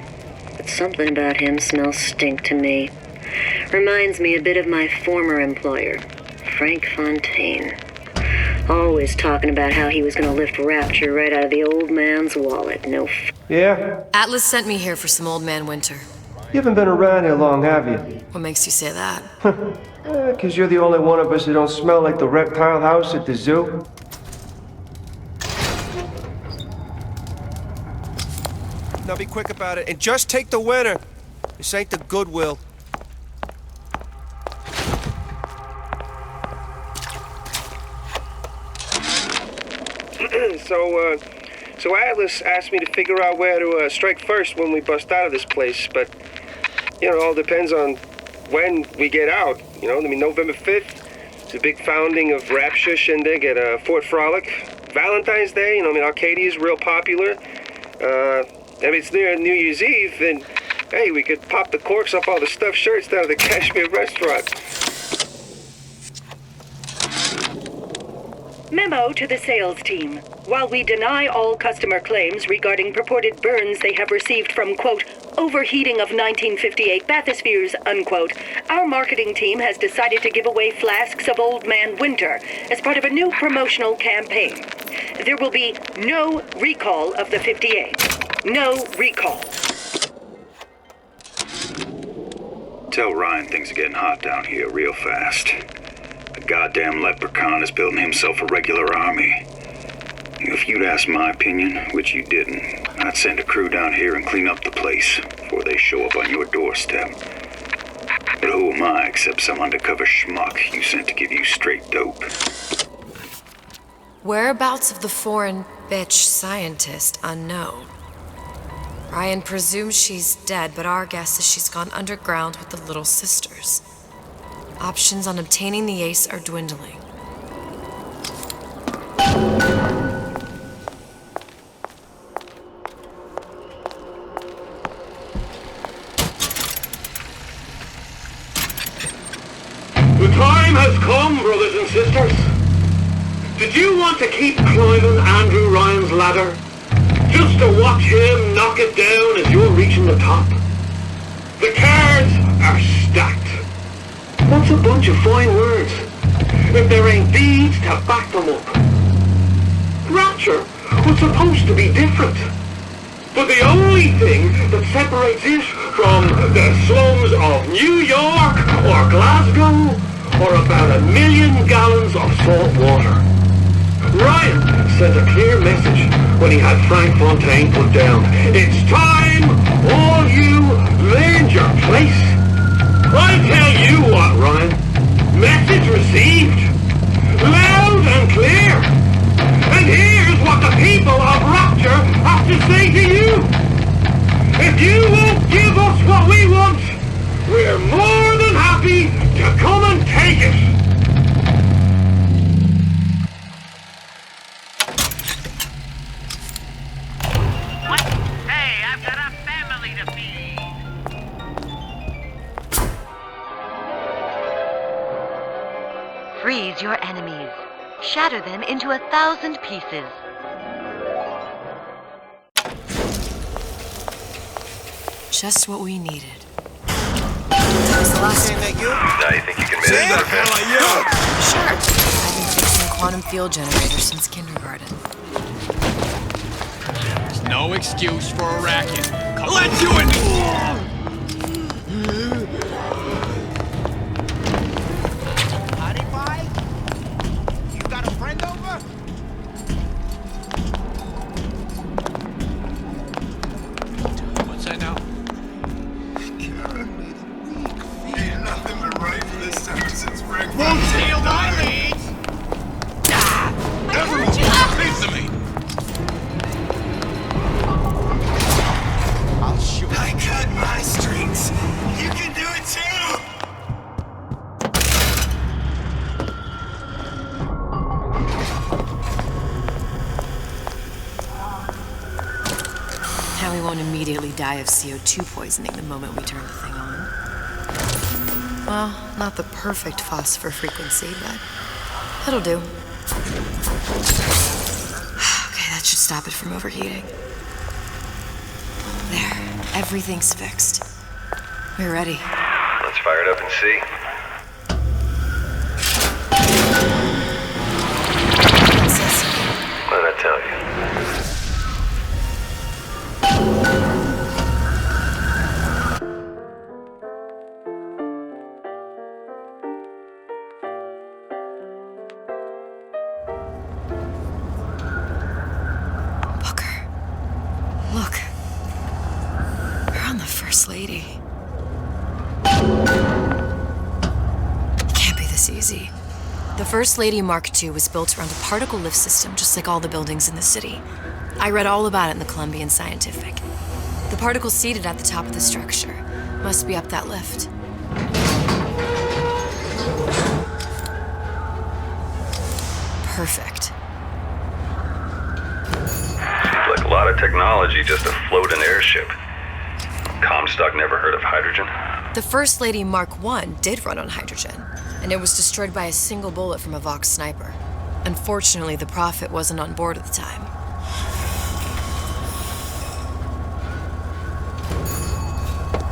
Speaker 5: but something about him smells stink to me. Reminds me a bit of my former employer, Frank Fontaine. Always talking about how he was going to lift Rapture right out of the old man's wallet.
Speaker 1: Yeah?
Speaker 6: Atlas sent me here for some Old Man Winter.
Speaker 1: You haven't been around here long, have you?
Speaker 6: What makes you say that?
Speaker 1: 'Cause you're the only one of us who don't smell like the reptile house at the zoo. Now be quick about it, and just take the winner. This ain't the Goodwill.
Speaker 10: So Atlas asked me to figure out where to strike first when we bust out of this place, but, it all depends on when we get out, November 5th, it's a big founding of Rapture shindig at Fort Frolic. Valentine's Day, Arcadia's real popular. If it's near New Year's Eve, then, hey, we could pop the corks off all the stuffed shirts down at the Kashmir restaurant.
Speaker 5: Memo to the sales team. While we deny all customer claims regarding purported burns they have received from, quote, overheating of 1958 bathyspheres, unquote, our marketing team has decided to give away flasks of Old Man Winter as part of a new promotional campaign. There will be no recall of the 58. No recall.
Speaker 3: Tell Ryan things are getting hot down here real fast. The goddamn leprechaun is building himself a regular army. If you'd asked my opinion, which you didn't, I'd send a crew down here and clean up the place before they show up on your doorstep. But who am I except some undercover schmuck you sent to give you straight dope?
Speaker 6: Whereabouts of the foreign bitch scientist unknown. Ryan presumes she's dead, but our guess is she's gone underground with the Little Sisters. Options on obtaining the ace are dwindling.
Speaker 18: The time has come, brothers and sisters. Did you want to keep climbing Andrew Ryan's ladder? Just to watch him knock it down as you're reaching the top? The cards are stacked. What's a bunch of fine words if there ain't deeds to back them up? Rapture was supposed to be different. But the only thing that separates it from the slums of New York or Glasgow or about 1 million gallons of salt water. Ryan sent a clear message when he had Frank Fontaine put down. It's time all you learned your place. I tell you what, Ryan. Message received. Loud and clear. And here's what the people of Rapture have to say to you. If you won't give us what we want, we're more than happy to come and take it.
Speaker 22: What? Hey, I've got a family to feed.
Speaker 17: Freeze your enemies. Shatter them into 1,000 pieces.
Speaker 6: Just what we needed. That was the last
Speaker 1: Saying that you?
Speaker 4: Now you think you can manage that?
Speaker 1: Hell are you?
Speaker 6: Sure. I've been fixing quantum field generators since kindergarten.
Speaker 15: There's no excuse for a racket. Let's do it!
Speaker 22: Howdy, Pie? You got a friend over?
Speaker 15: What's that now?
Speaker 11: Ain't nothing but right for this Simpsons breakfast.
Speaker 15: Won't steal my leads! Everyone, listen to me!
Speaker 22: I'll shoot.
Speaker 11: I cut my strings. You can do it too.
Speaker 6: Now we won't immediately die of CO2 poisoning the moment we turn the thing on. Well, not the perfect phosphor frequency, but it'll do. Okay, that should stop it from overheating. There, everything's fixed. We're ready.
Speaker 4: Let's fire it up and see. What did I tell you?
Speaker 6: Look. We're on the First Lady. It can't be this easy. The First Lady Mark II was built around a particle lift system just like all the buildings in the city. I read all about it in the Columbian Scientific. The particles seated at the top of the structure must be up that lift. Perfect.
Speaker 4: Seems like a lot of technology just to float an airship. Comstock never heard of hydrogen?
Speaker 6: The First Lady Mark I did run on hydrogen, and it was destroyed by a single bullet from a Vox sniper. Unfortunately, the Prophet wasn't on board at the time.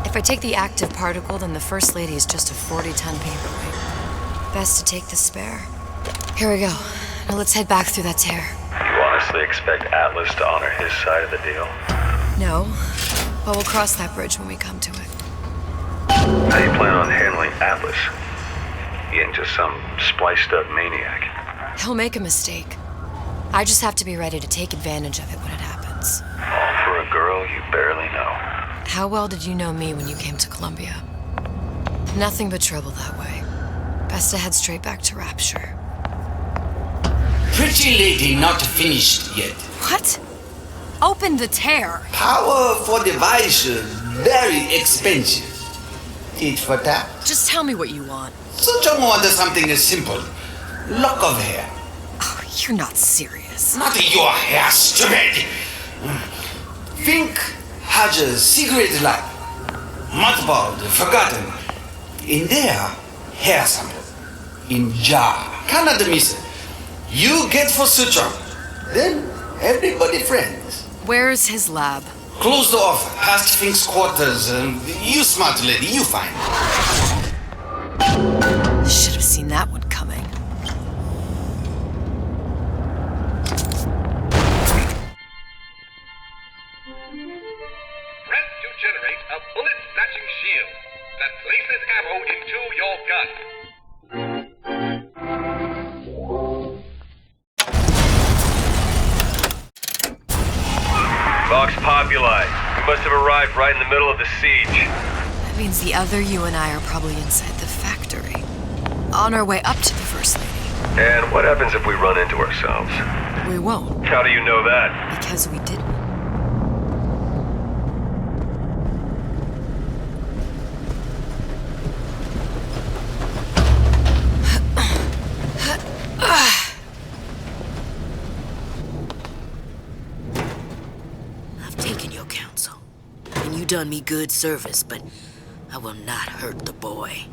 Speaker 6: If I take the active particle, then the First Lady is just a 40-ton paperweight. Best to take the spare. Here we go. Now let's head back through that tear.
Speaker 4: You honestly expect Atlas to honor his side of the deal?
Speaker 6: No, but we'll cross that bridge when we come to it.
Speaker 4: How do you plan on handling Atlas? He ain't just some spliced-up maniac.
Speaker 6: He'll make a mistake. I just have to be ready to take advantage of it when it happens.
Speaker 4: All for a girl you barely know.
Speaker 6: How well did you know me when you came to Columbia? Nothing but trouble that way. Best to head straight back to Rapture.
Speaker 12: Pretty lady not finished yet.
Speaker 6: What? Open the tear.
Speaker 12: Power for device very expensive. Tit for tat.
Speaker 6: Just tell me what you want.
Speaker 12: Suchong wanted something simple. Lock of hair.
Speaker 6: Oh, you're not serious.
Speaker 12: Not your hair, stupid. Think has a secret life. Mothballed, forgotten. In there, hair sample. In jar. Cannot miss it. You get for Suchong. Then everybody friends.
Speaker 6: Where's his lab?
Speaker 12: Closed off, past Fink's quarters. You smart lady, you find.
Speaker 6: Should have seen that one coming.
Speaker 13: Press to generate a bullet-snatching shield that places ammo into your gun.
Speaker 4: Vox Populi. We must have arrived right in the middle of the siege.
Speaker 6: That means the other you and I are probably inside the factory. On our way up to the First Lady.
Speaker 4: And what happens if we run into ourselves?
Speaker 6: We won't.
Speaker 4: How do you know that?
Speaker 6: Because we didn't.
Speaker 20: Done me good service, but I will not hurt the boy.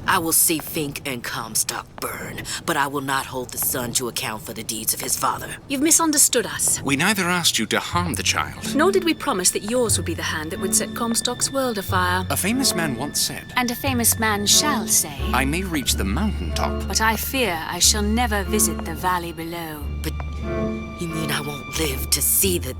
Speaker 20: I will see Fink and Comstock burn, but I will not hold the son to account for the deeds of his father.
Speaker 14: You've misunderstood us. We neither asked you to harm the child. Nor did we promise that yours would be the hand that would set Comstock's world afire. A famous man once said,
Speaker 7: And a famous man shall say,
Speaker 14: I may reach the mountaintop,
Speaker 7: but I fear I shall never visit the valley below.
Speaker 20: But you mean I won't live to see the...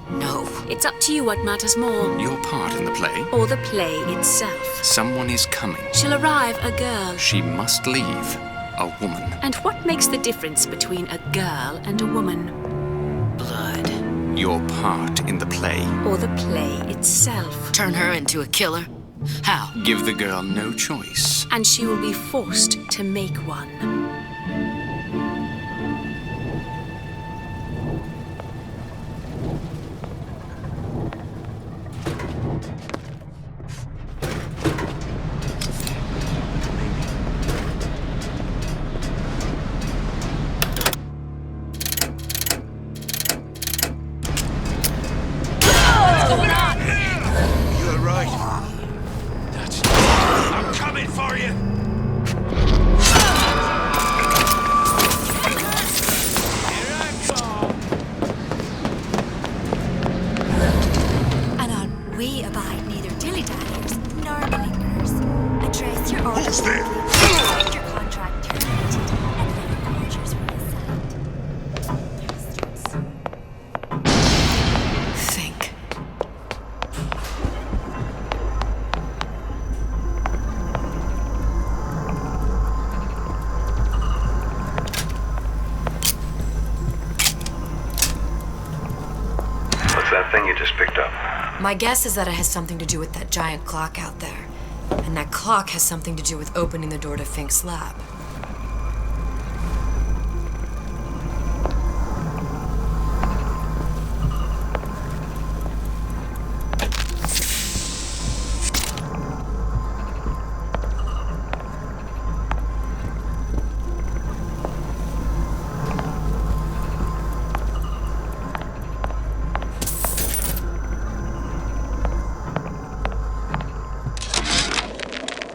Speaker 20: No.
Speaker 14: It's up to you what matters more. Your part in the play?
Speaker 7: Or the play itself.
Speaker 14: Someone is coming.
Speaker 7: She'll arrive a girl.
Speaker 14: She must leave a woman.
Speaker 7: And what makes the difference between a girl and a woman?
Speaker 20: Blood.
Speaker 14: Your part in the play.
Speaker 7: Or the play itself.
Speaker 20: Turn her into a killer? How?
Speaker 14: Give the girl no choice.
Speaker 7: And she will be forced to make one. My guess is that it has something to do with that giant clock out there. And that clock has something to do with opening the door to Fink's lab.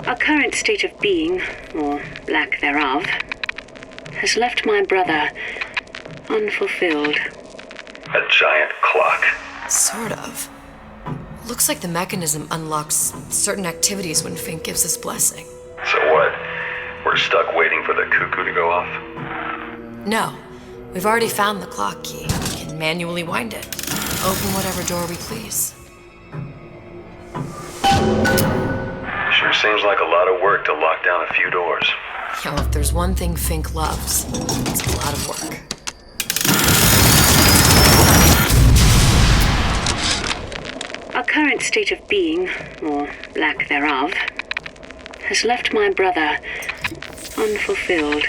Speaker 5: Our current state of being, or lack thereof, has left my brother unfulfilled.
Speaker 4: A giant clock.
Speaker 6: Sort of. Looks like the mechanism unlocks certain activities when Fink gives his blessing.
Speaker 4: So what? We're stuck waiting for the cuckoo to go off?
Speaker 6: No. We've already found the clock key. We can manually wind it. Open whatever door we please.
Speaker 4: Sure seems like a lot of work to lock down a few doors.
Speaker 6: Yo, if there's one thing Fink loves, it's a lot of work.
Speaker 5: Our current state of being, or lack thereof, has left my brother unfulfilled.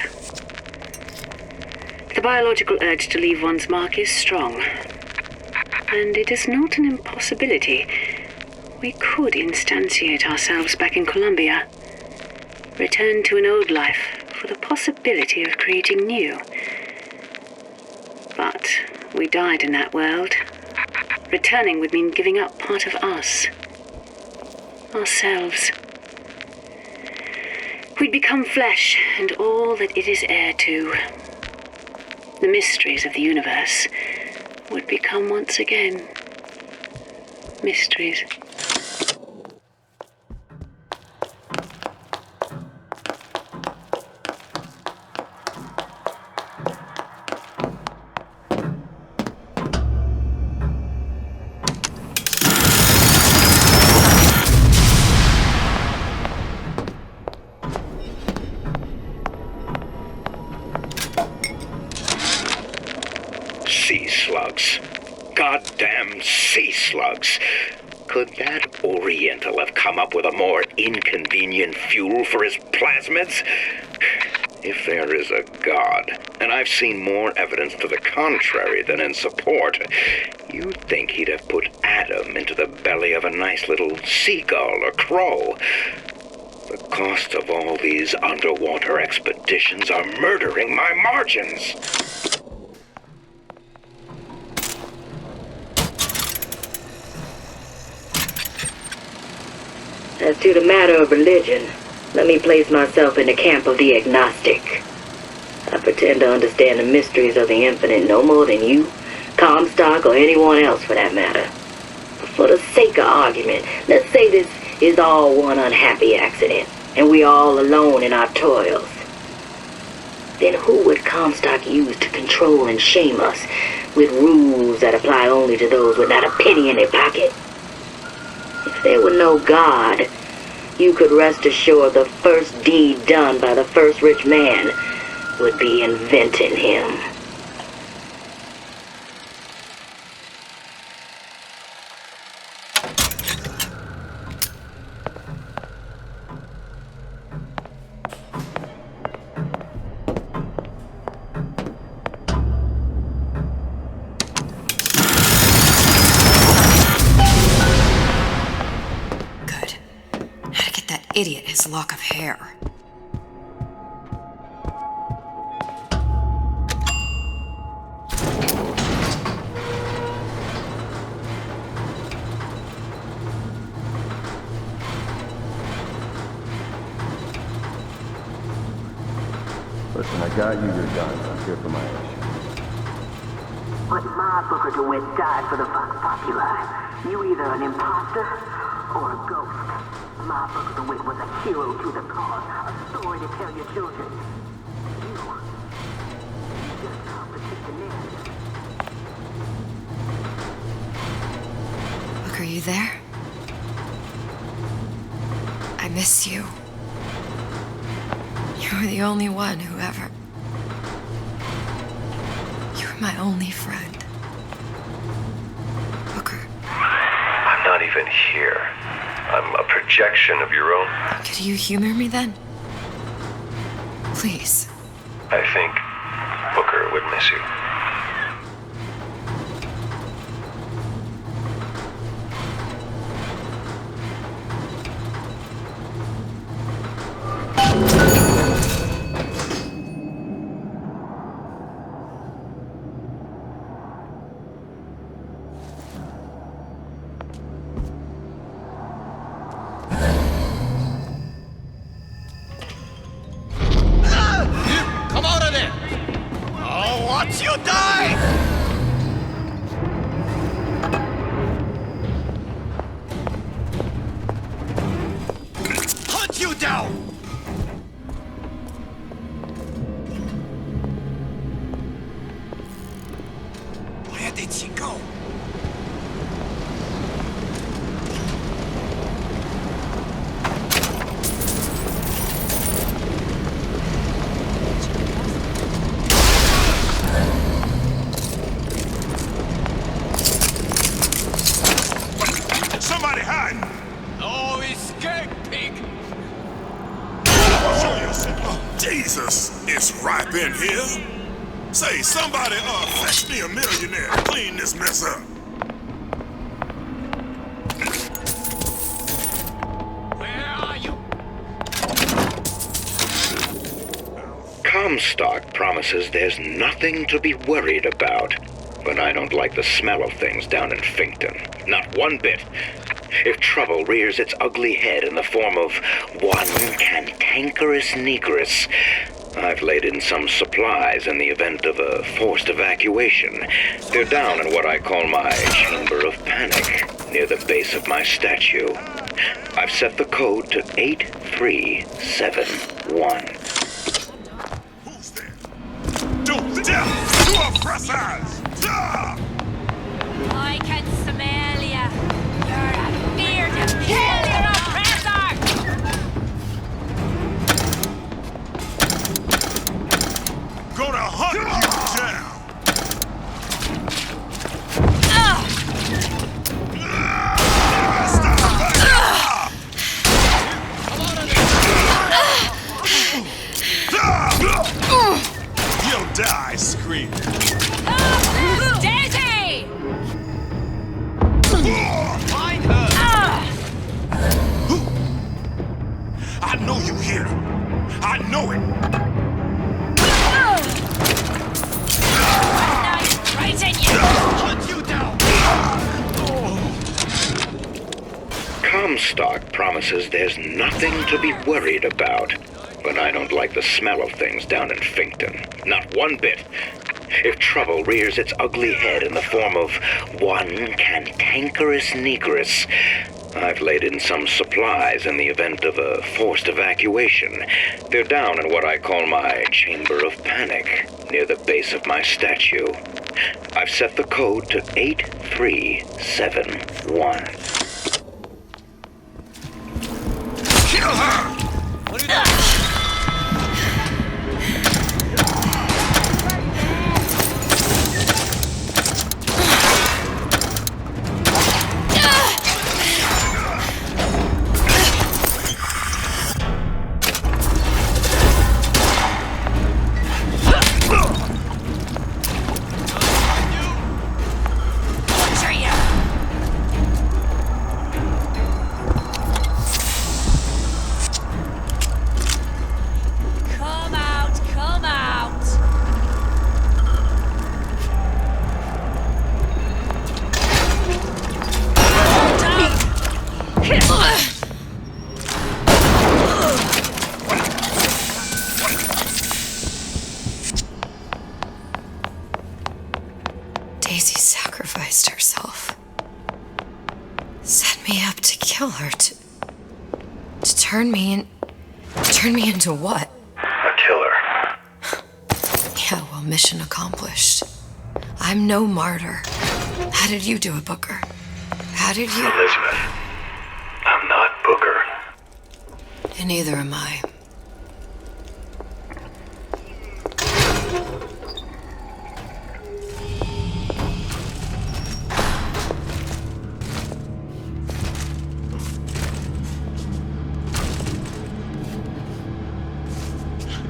Speaker 5: The biological urge to leave one's mark is strong, and it is not an impossibility. We could instantiate ourselves back in Columbia, return to an old life for the possibility of creating new. But we died in that world. Returning would mean giving up part of us, ourselves. We'd become flesh and all that it is heir to. The mysteries of the universe would become once again mysteries.
Speaker 8: Sea slugs. Goddamn sea slugs. Could that Oriental have come up with a more inconvenient fuel for his plasmids? If there is a God, and I've seen more evidence to the contrary than in support, you'd think he'd have put Adam into the belly of a nice little seagull or crow. The cost of all these underwater expeditions are murdering my margins.
Speaker 17: As to the matter of religion, let me place myself in the camp of the agnostic. I pretend to understand the mysteries of the infinite no more than you, Comstock, or anyone else for that matter. But for the sake of argument, let's say this is all one unhappy accident, and we are all alone in our toils. Then who would Comstock use to control and shame us with rules that apply only to those with not a penny in their pocket? If there were no God, you could rest assured the first deed done by the first rich man would be inventing him.
Speaker 6: Idiot, his lock of hair.
Speaker 16: Listen, I got you your guns. I'm here for my issue.
Speaker 21: But my Booker DeWitt died for the Vox Populi. You either an imposter or a ghost. My Booker DeWitt was a hero to the cause, a story to tell your children. You just complicate the narrative.
Speaker 6: Look, are you there? I miss you. You were the only one who ever... You were my only friend. Booker.
Speaker 4: I'm not even here. I'm a projection of your own.
Speaker 6: Could you humor me then? Please.
Speaker 4: I think Booker would miss you.
Speaker 15: Come out of there!
Speaker 22: you'll die! Hunt you down! Where did she go?
Speaker 11: Somebody hide!
Speaker 22: No escape, pig!
Speaker 11: Show yourself. Jesus, it's ripe in here. Say, somebody, fetch me a millionaire. Clean this mess up.
Speaker 22: Where are you?
Speaker 3: Comstock promises there's nothing to be worried about. But I don't like the smell of things down in Finkton. Not one bit. If trouble rears its ugly head in the form of one cantankerous negress, I've laid in some supplies in the event of a forced evacuation. They're down in what I call my chamber of panic, near the base of my statue. I've set the code to 8371.
Speaker 11: Who's there? Do the death to oppressors!
Speaker 7: I can smell ya. You're a feared failure oppressor!
Speaker 11: Gonna hunt you down! You'll die screaming.
Speaker 7: Daisy!
Speaker 22: Find her!
Speaker 11: I know you hear him. I know it.
Speaker 7: Right in you!
Speaker 22: Hunt you down!
Speaker 3: Comstock promises there's nothing to be worried about. But I don't like the smell of things down in Finkton. Not one bit. If trouble rears its ugly head in the form of one cantankerous negress, I've laid in some supplies in the event of a forced evacuation. They're down in what I call my chamber of panic, near the base of my statue. I've set the code to 8371.
Speaker 11: Kill her!
Speaker 22: What are you doing?
Speaker 6: Daisy sacrificed herself. Set me up to kill her, to turn me into what?
Speaker 4: A killer.
Speaker 6: Yeah, well, mission accomplished. I'm no martyr. How did you do it, Booker? How did you...
Speaker 4: Elizabeth, I'm not Booker.
Speaker 6: And neither am I.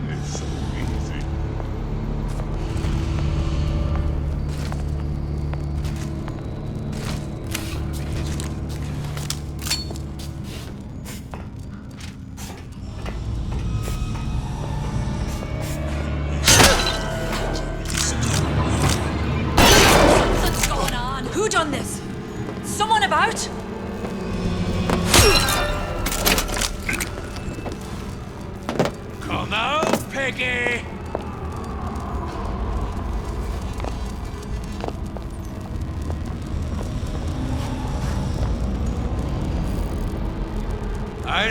Speaker 11: It's so easy.
Speaker 7: What's going on? Who done this? Someone about?
Speaker 22: Come out, Peggy!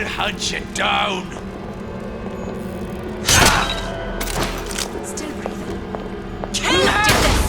Speaker 22: I'll hunt you down.
Speaker 7: Still breathing. You did this!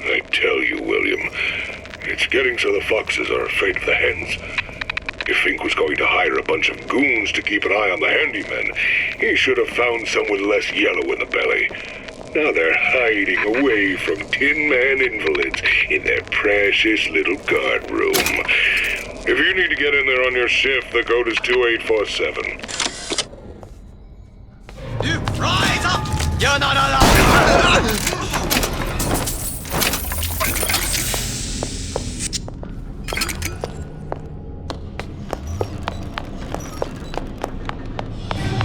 Speaker 11: I tell you, William, it's getting so the foxes are afraid of the hens. If Fink was going to hire a bunch of goons to keep an eye on the handymen, he should have found some with less yellow in the belly. Now they're hiding away from Tin Man invalids in their precious little guard room. If you need to get in there on your shift, the code is 2847.
Speaker 22: You rise up! You're not allowed!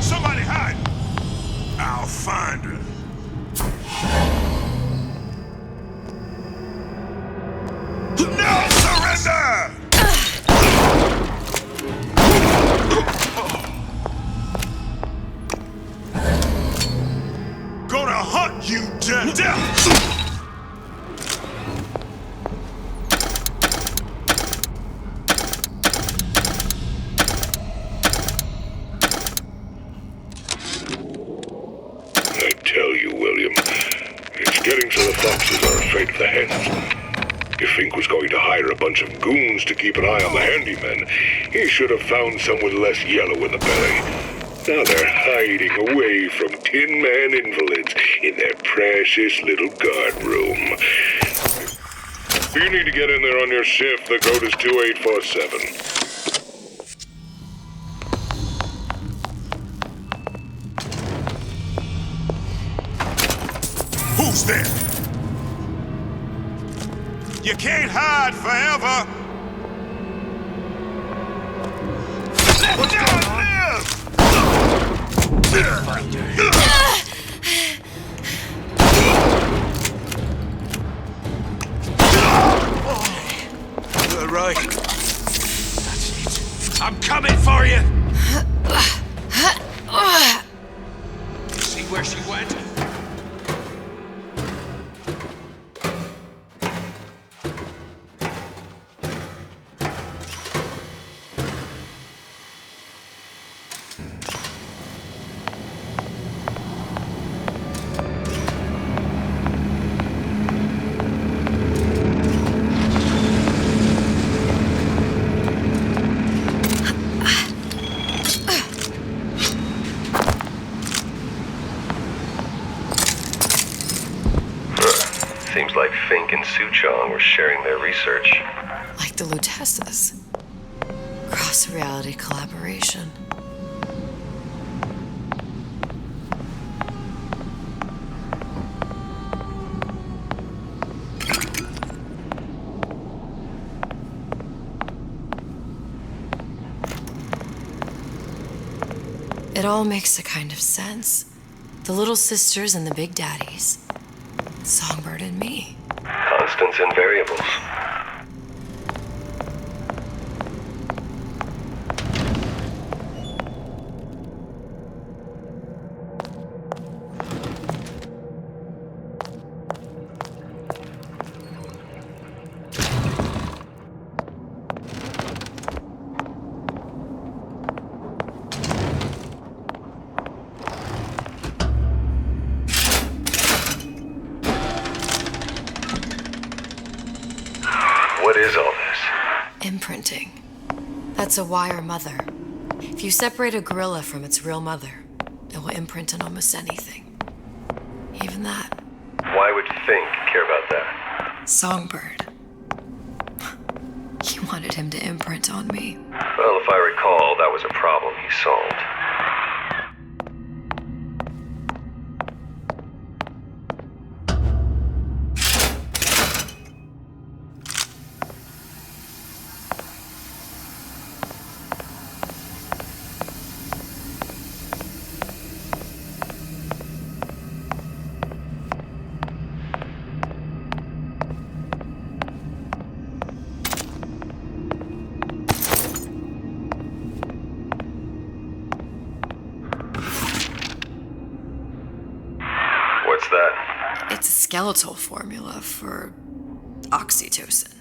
Speaker 11: Somebody hide! I'll find her. No surrender! Gonna hunt you to death! I tell you, William, it's getting so the foxes are afraid of the hens. If Fink was going to hire a bunch of goons to keep an eye on the handymen, he should have found some with less yellow in the belly. Now they're hiding away from Tin Man invalids in their precious little guard room. If you need to get in there on your shift, the code is 2847. Who's there? You can't hide forever! Let down live!
Speaker 22: You're right. That's it. I'm coming for you! See where she went?
Speaker 4: Seems like Fink and Suchong were sharing their research.
Speaker 6: Like the Lutesses. Cross-reality collaboration. It all makes a kind of sense. The little sisters and the big daddies. Songbird and me.
Speaker 4: Constants and variables. What is all this?
Speaker 6: Imprinting. That's a wire mother. If you separate a gorilla from its real mother, it will imprint on almost anything. Even that.
Speaker 4: Why would Fink care about that?
Speaker 6: Songbird. He wanted him to imprint on me.
Speaker 4: Well, if I recall, that was a problem he solved.
Speaker 6: skeletal formula for oxytocin.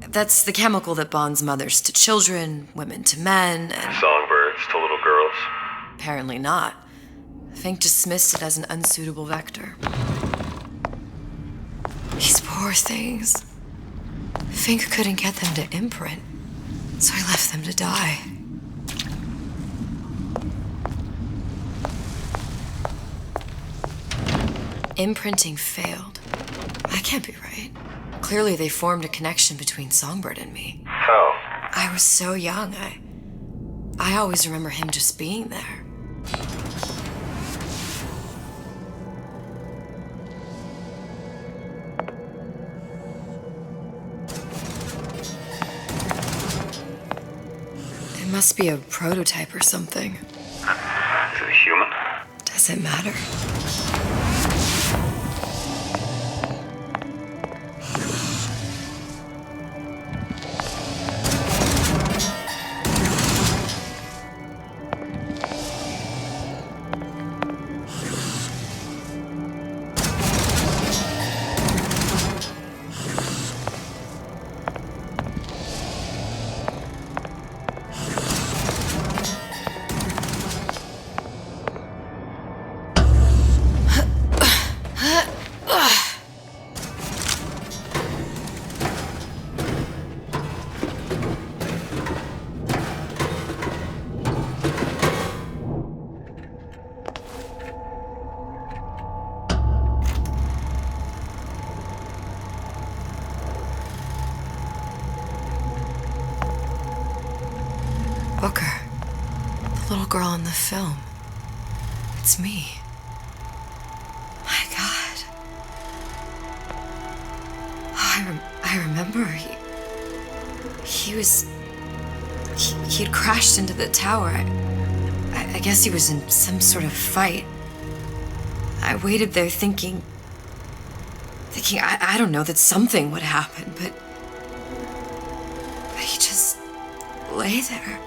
Speaker 6: That's the chemical that bonds mothers to children, women to men, and...
Speaker 4: Songbirds to little girls.
Speaker 6: Apparently not. Fink dismissed it as an unsuitable vector. These poor things. Fink couldn't get them to imprint, so he left them to die. Imprinting failed. That can't be right. Clearly they formed a connection between Songbird and me.
Speaker 4: How?
Speaker 6: I was so young, I always remember him just being there. It must be a prototype or something.
Speaker 4: Is it a human?
Speaker 6: Does it matter? Booker. The little girl in the film. It's me. My God. Oh, I remember. He'd crashed into the tower. I guess he was in some sort of fight. I waited there thinking I don't know, that something would happen, but he just lay there.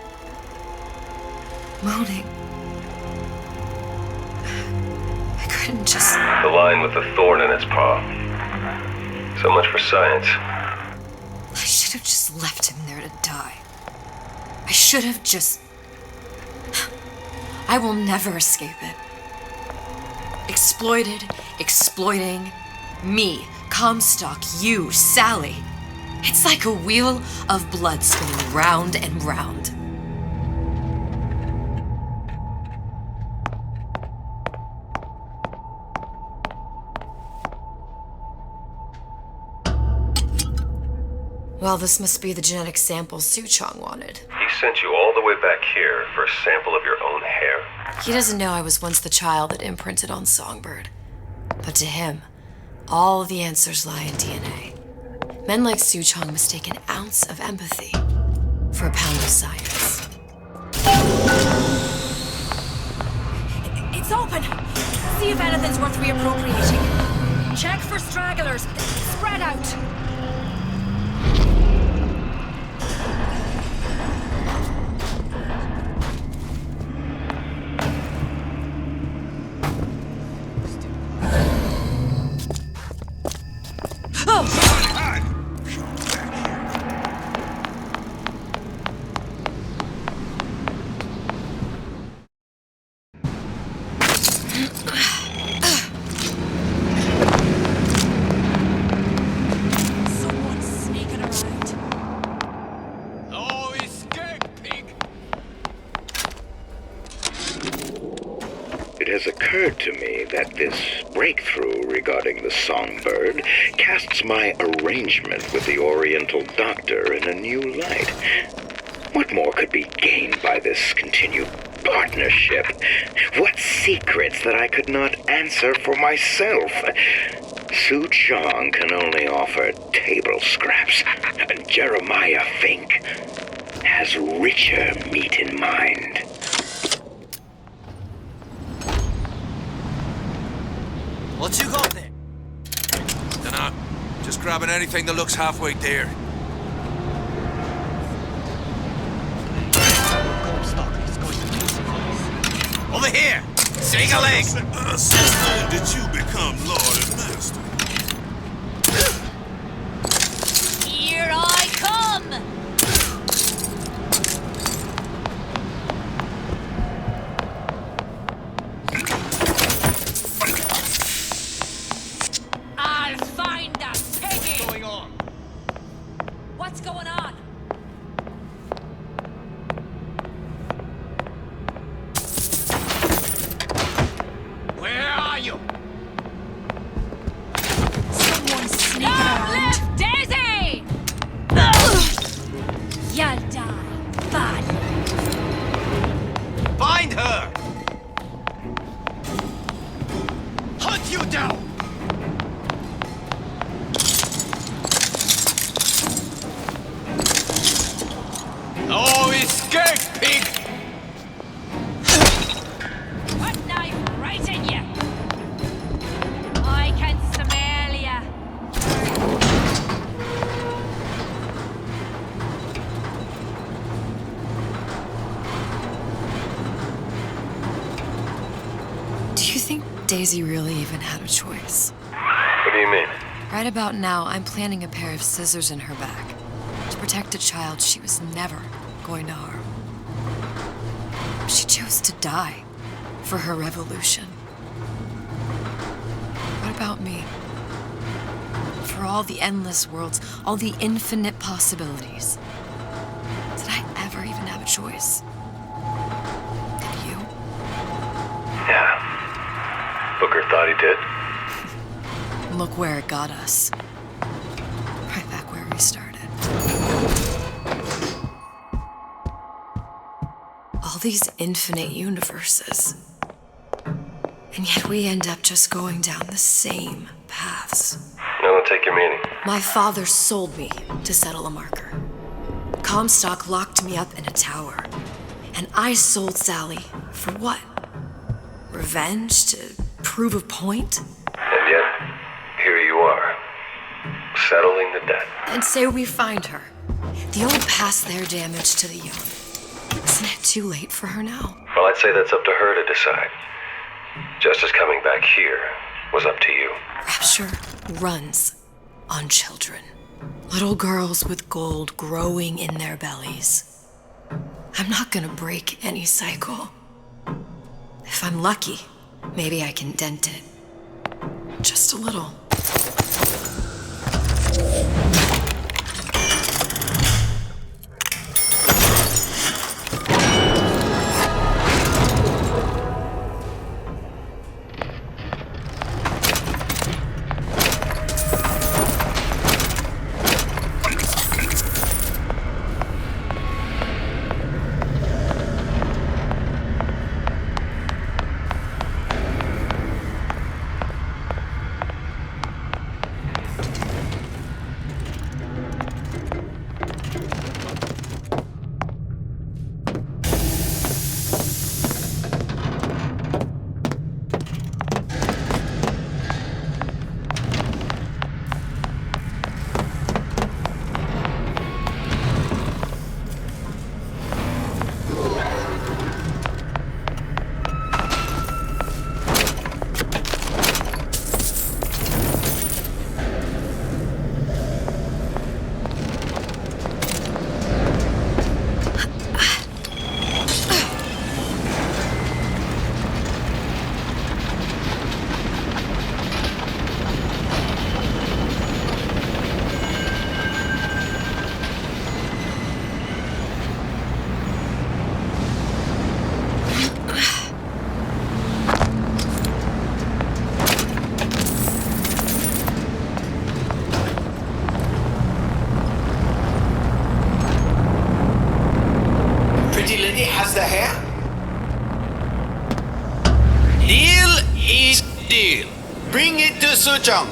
Speaker 6: Moaning. I couldn't just...
Speaker 4: The line with the thorn in its paw. So much for science.
Speaker 6: I should have just left him there to die. I should have just... I will never escape it. Exploited, exploiting, me, Comstock, you, Sally. It's like a wheel of blood spinning round and round. Well, this must be the genetic sample Suchong wanted.
Speaker 4: He sent you all the way back here for a sample of your own hair?
Speaker 6: He doesn't know I was once the child that imprinted on Songbird. But to him, all the answers lie in DNA. Men like Suchong mistake an ounce of empathy for a pound of science.
Speaker 7: It's open! See if anything's worth reappropriating. Check for stragglers. Spread out.
Speaker 3: It has occurred to me that this breakthrough regarding the Songbird casts my arrangement with the Oriental Doctor in a new light. What more could be gained by this continued partnership? What secrets that I could not answer for myself? Suchong can only offer table scraps, and Jeremiah Fink has richer meat in mind.
Speaker 2: What you got there? Dunno. Just grabbing anything that looks halfway there. Over here! Sing a leg!
Speaker 19: Since when did you become Lord and Master?
Speaker 7: What's going on?
Speaker 15: Where are you?
Speaker 7: Someone's sneaking around. Daisy! You'll die, badly.
Speaker 22: Find her! Hunt you down! No escape, pig!
Speaker 7: What knife right in you? I can smell ya.
Speaker 6: Do you think Daisy really even had a choice?
Speaker 4: What do you mean?
Speaker 6: Right about now, I'm planting a pair of scissors in her back to protect a child she was never going to harm. She chose to die for her revolution. What about me? For all the endless worlds, all the infinite possibilities. Did I ever even have a choice? Did you?
Speaker 4: Yeah. Booker thought he did.
Speaker 6: Look where it got us. Right back where we started. All these infinite universes. And yet we end up just going down the same paths.
Speaker 4: No, don't take your meaning.
Speaker 6: My father sold me to settle a marker. Comstock locked me up in a tower. And I sold Sally for what? Revenge? To prove a point?
Speaker 4: And yet, here you are, settling the debt.
Speaker 6: And say we find her. The old past their damage to the young. Isn't it too late for her now?
Speaker 4: Well, I'd say that's up to her to decide. Justice coming back here was up to you.
Speaker 6: Rapture runs on children. Little girls with gold growing in their bellies. I'm not gonna break any cycle. If I'm lucky, maybe I can dent it. Just a little.
Speaker 12: The hair? Deal is deal. Bring it to Suchong.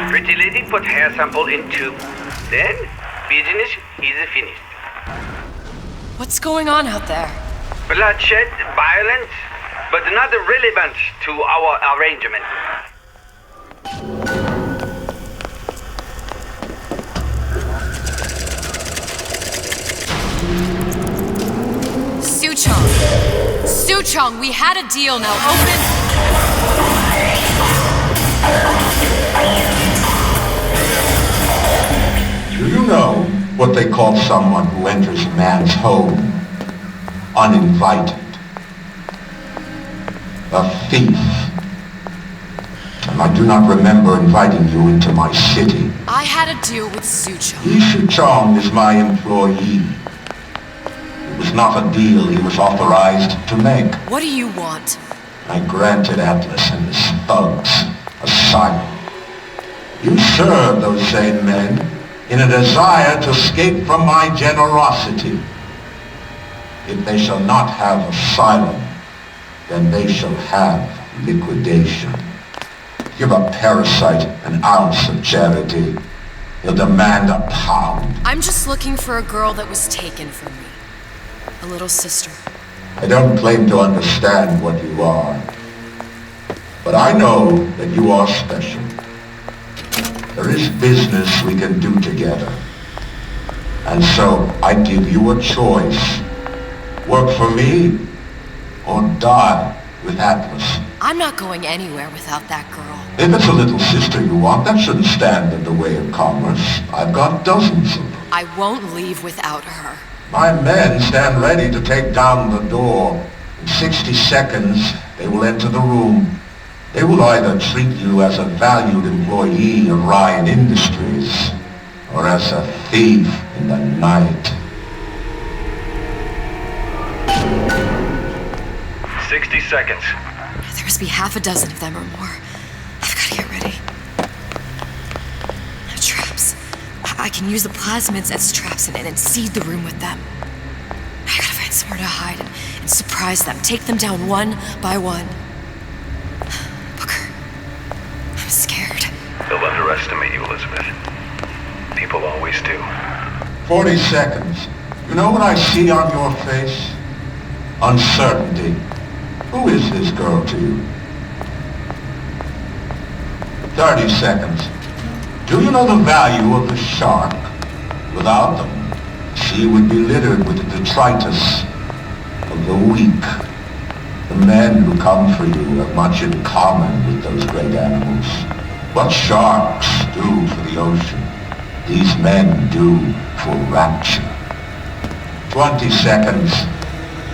Speaker 8: Pretty lady put hair sample in tube. Then, business is finished.
Speaker 6: What's going on out there?
Speaker 8: Bloodshed, violence, but not relevant to our arrangement.
Speaker 6: Suchong, we had a deal, now open...
Speaker 9: Do you know what they call someone who enters a man's home? uninvited. A thief. And I do not remember inviting you into my city.
Speaker 6: I had a deal with Suchong.
Speaker 9: Suchong is my employee. It was not a deal he was authorized to make.
Speaker 6: What do you want?
Speaker 9: I granted Atlas and his thugs asylum. You serve those same men in a desire to escape from my generosity. If they shall not have asylum, then they shall have liquidation. Give a parasite an ounce of charity, he'll demand a pound.
Speaker 6: I'm just looking for a girl that was taken from me. A little sister.
Speaker 9: I don't claim to understand what you are, but I know that you are special. There is business we can do together, and so I give you a choice. Work for me, or die with Atlas.
Speaker 6: I'm not going anywhere without that girl.
Speaker 9: If it's a little sister you want, that shouldn't stand in the way of commerce. I've got dozens of them.
Speaker 6: I won't leave without her.
Speaker 9: My men stand ready to take down the door. In 60 seconds, they will enter the room. They will either treat you as a valued employee of Ryan Industries, or as a thief in the night.
Speaker 4: 60 seconds.
Speaker 6: There must be half a dozen of them or more. I've got to get ready. Traps. I can use the plasmids as traps and seed the room with them. I gotta find somewhere to hide and surprise them. Take them down one by one. Booker, I'm scared.
Speaker 4: They'll underestimate you, Elizabeth. People always do.
Speaker 9: 40 seconds. You know what I see on your face? Uncertainty. Who is this girl to you? 30 seconds. Do you know the value of the shark? Without them, the sea would be littered with the detritus of the weak. The men who come for you have much in common with those great animals. What sharks do for the ocean, these men do for Rapture. 20 seconds.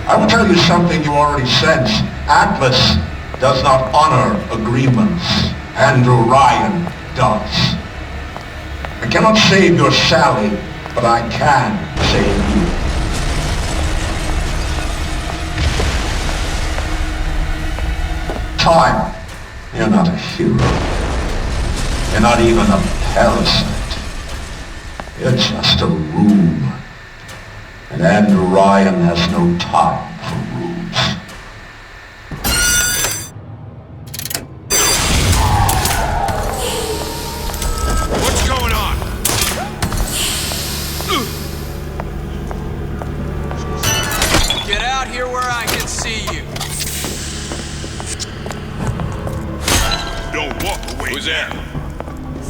Speaker 9: I will tell you something you already sense. Atlas does not honor agreements. Andrew Ryan does. I cannot save your Sally, but I can save you. Time. You're not a hero. You're not even a parasite. You're just a room. And Andrew Ryan has no time for rules.
Speaker 2: What's going on?
Speaker 22: Get out here where I can see you.
Speaker 11: Don't walk away.
Speaker 2: Who's there?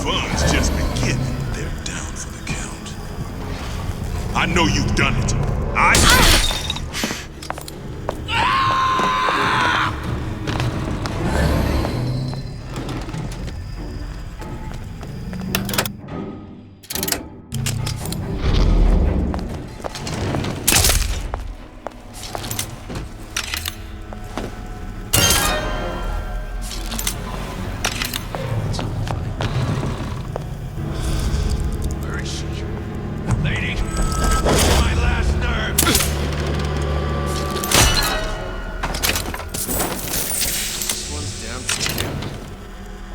Speaker 11: Fun's just beginning. They're down for the count. I know you've done it.
Speaker 22: Where is she? Lady, my last nerve. This one's down for the count.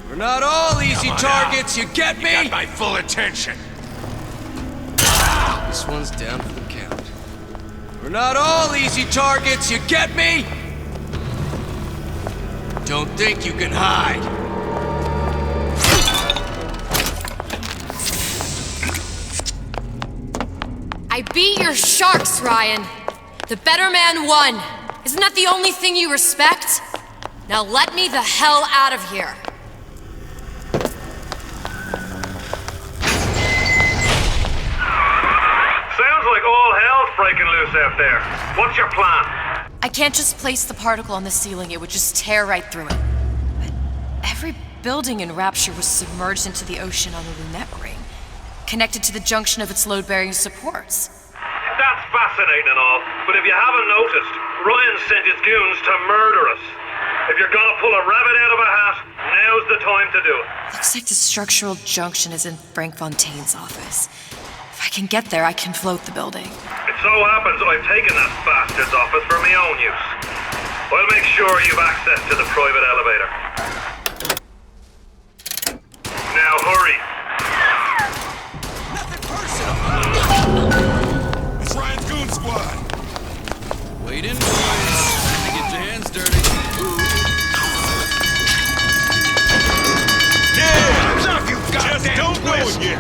Speaker 22: We're not all easy targets, you get me?
Speaker 2: You got my full attention.
Speaker 22: This one's down for the count. We're not all easy targets, you get me? Don't think you can hide.
Speaker 6: I beat your sharks, Ryan. The better man won. Isn't that the only thing you respect? Now let me the hell out of here.
Speaker 4: Sounds like all hell's breaking loose out there. What's your plan?
Speaker 6: I can't just place the particle on the ceiling. It would just tear right through it. But every building in Rapture was submerged into the ocean on the lunette ring, connected to the junction of its load-bearing supports.
Speaker 4: That's fascinating and all, but if you haven't noticed, Ryan sent his goons to murder us. If you're gonna pull a rabbit out of a hat, now's the time to do it.
Speaker 6: Looks like the structural junction is in Frank Fontaine's office. If I can get there, I can float the building.
Speaker 4: It so happens I've taken that bastard's office for my own use. I'll make sure you've access to the private elevator. Now hurry.
Speaker 2: It's Ryan's Goon Squad. Wait in, boys. Time to get your hands dirty.
Speaker 11: Yeah! Stop, you goddamn Just don't do it yet!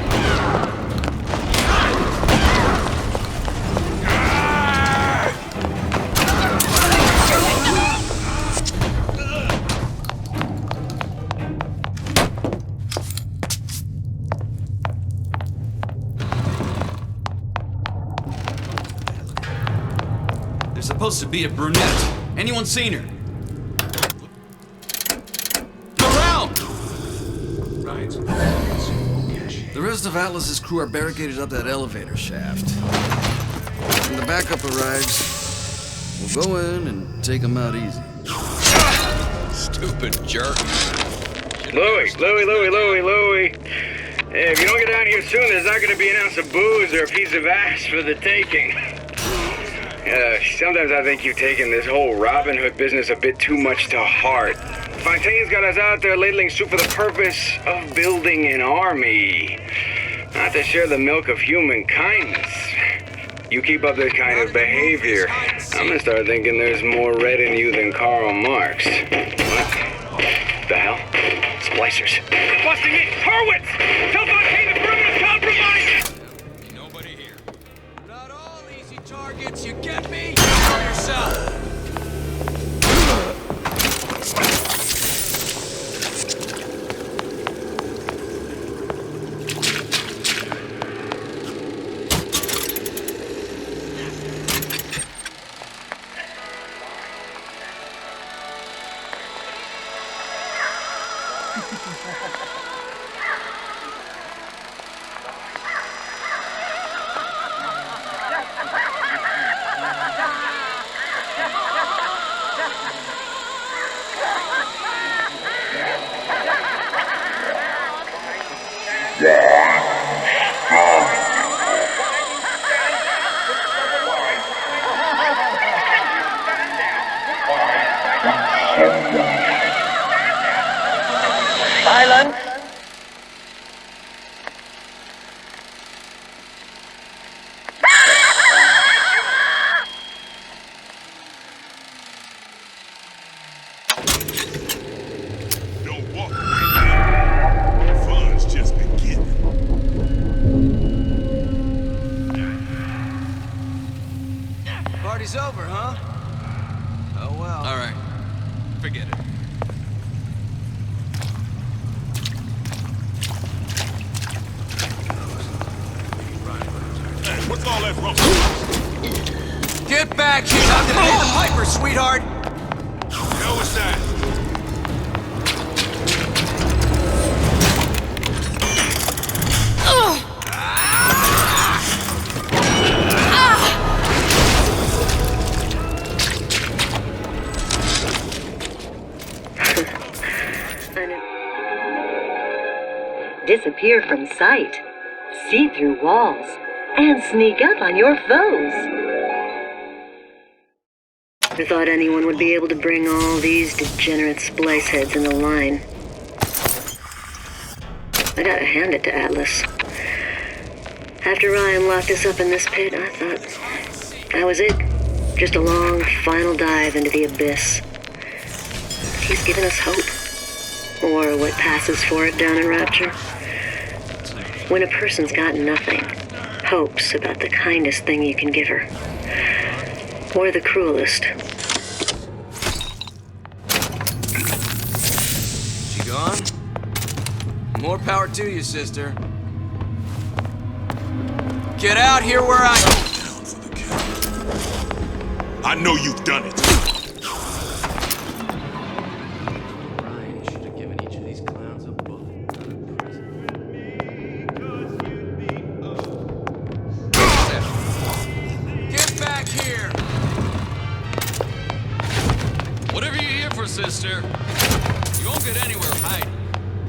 Speaker 10: Supposed to be a brunette. Anyone seen her? Around! Right. The rest of Atlas's crew are barricaded up that elevator shaft. When the backup arrives, we'll go in and take them out easy.
Speaker 2: Stupid jerk.
Speaker 8: Louie. Hey, if you don't get down here soon, there's not gonna be an ounce of booze or a piece of ass for the taking. Sometimes I think you've taken this whole Robin Hood business a bit too much to heart. Fontaine's got us out there ladling soup for the purpose of building an army, not to share the milk of human kindness. You keep up this kind of behavior, I'm gonna start thinking there's more red in you than Karl Marx. What the hell? Splicers. They're busting in! Hurwitz! Tell Fontaine to bring us compromise!
Speaker 2: Nobody here. Not all easy targets, you get me? For yourself.
Speaker 21: Silence.
Speaker 11: Don't walk away. Fun's just beginning.
Speaker 10: Party's over, huh? Oh well. All right. Forget it.
Speaker 11: What's all that from?
Speaker 10: Get back here! Time to pay the piper, sweetheart!
Speaker 11: Hell was that?
Speaker 17: Disappear from sight, see through walls, and sneak up on your foes.
Speaker 5: Who thought anyone would be able to bring all these degenerate splice heads in the line? I gotta hand it to Atlas. After Ryan locked us up in this pit, I thought that was it. Just a long, final dive into the abyss. He's given us hope. Or what passes for it down in Rapture. When a person's got nothing, hope's about the kindest thing you can give her. Or the cruelest.
Speaker 10: She gone? More power to you, sister. Get out here where I...
Speaker 11: Down for the kill. I know you've done it.
Speaker 10: Ryan should have given each of these clowns a bullet. Get sir. You won't get anywhere hiding.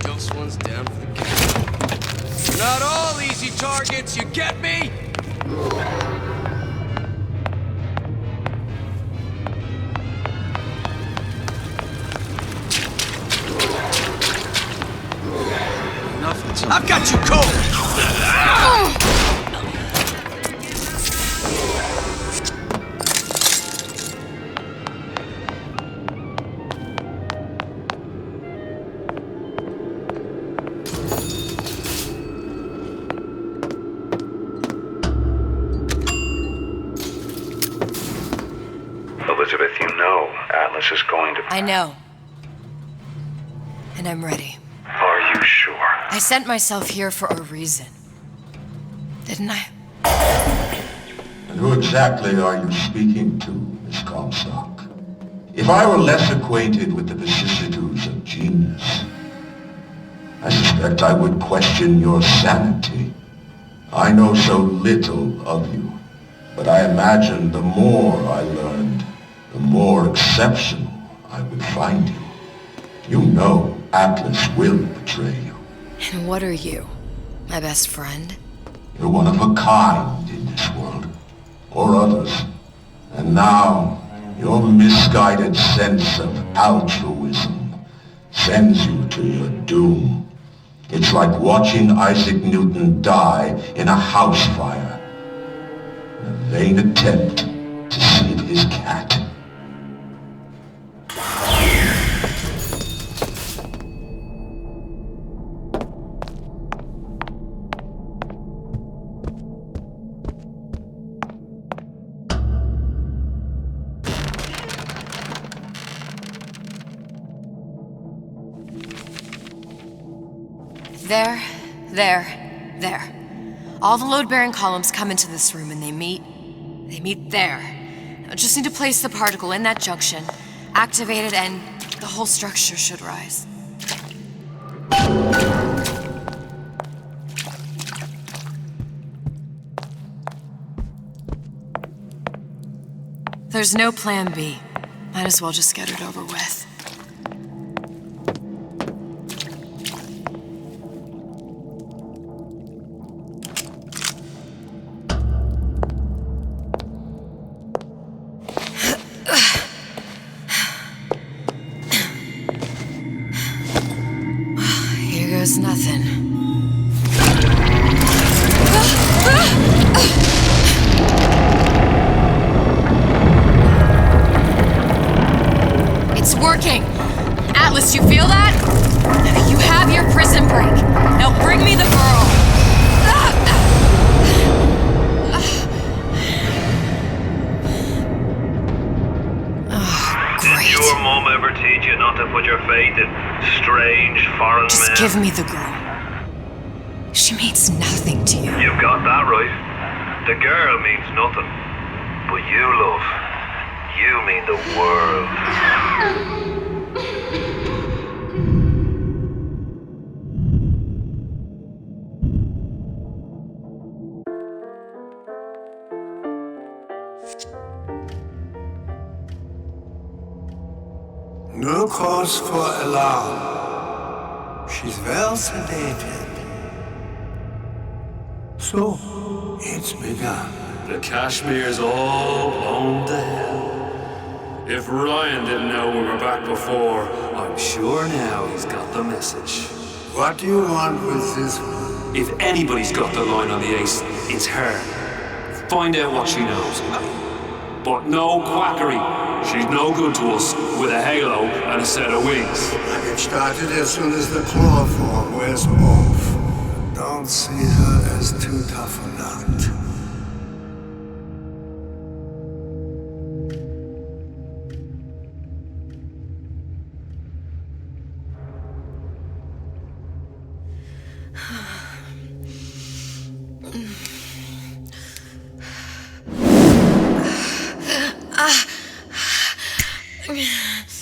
Speaker 15: Just one's down for the count. We're not all easy targets, you get me? I've got you cold!
Speaker 3: Elizabeth, you know Atlas is going to...
Speaker 6: I know. And I'm ready.
Speaker 3: Are you sure?
Speaker 6: I sent myself here for a reason. Didn't I?
Speaker 9: And who exactly are you speaking to, Miss Comstock? If I were less acquainted with the vicissitudes of genius, I suspect I would question your sanity. I know so little of you, but I imagine the more I learned, the more exceptional I would find you. You know Atlas will betray you.
Speaker 6: And what are you? My best friend?
Speaker 9: You're one of a kind in this world, or others. And now, your misguided sense of altruism sends you to your doom. It's like watching Isaac Newton die in a house fire, in a vain attempt to save his cat.
Speaker 6: There. All the load-bearing columns come into this room and they meet there. I just need to place the particle in that junction, activate it, and the whole structure should rise. There's no plan B. Might as well just get it over with. Nothing. It's working! Atlas, you feel that? You have your prison break. Now bring me the girl!
Speaker 4: Did your mom ever teach you not to put your faith in strange foreign men?
Speaker 6: Just give me the girl. She means nothing to you.
Speaker 4: You've got that right. The girl means nothing. But you, love, you mean the world.
Speaker 18: No cause for alarm. She's well sedated. So, it's begun.
Speaker 19: The Kashmir's all blown to hell. If Ryan didn't know we were back before, I'm sure now he's got the message.
Speaker 18: What do you want with this one?
Speaker 19: If anybody's got the line on the ace, it's her. Find out what she knows. But no quackery. She's no good to us with a halo and a set of wings.
Speaker 18: I get started as soon as the claw form wears off. Don't see her as too tough a nut.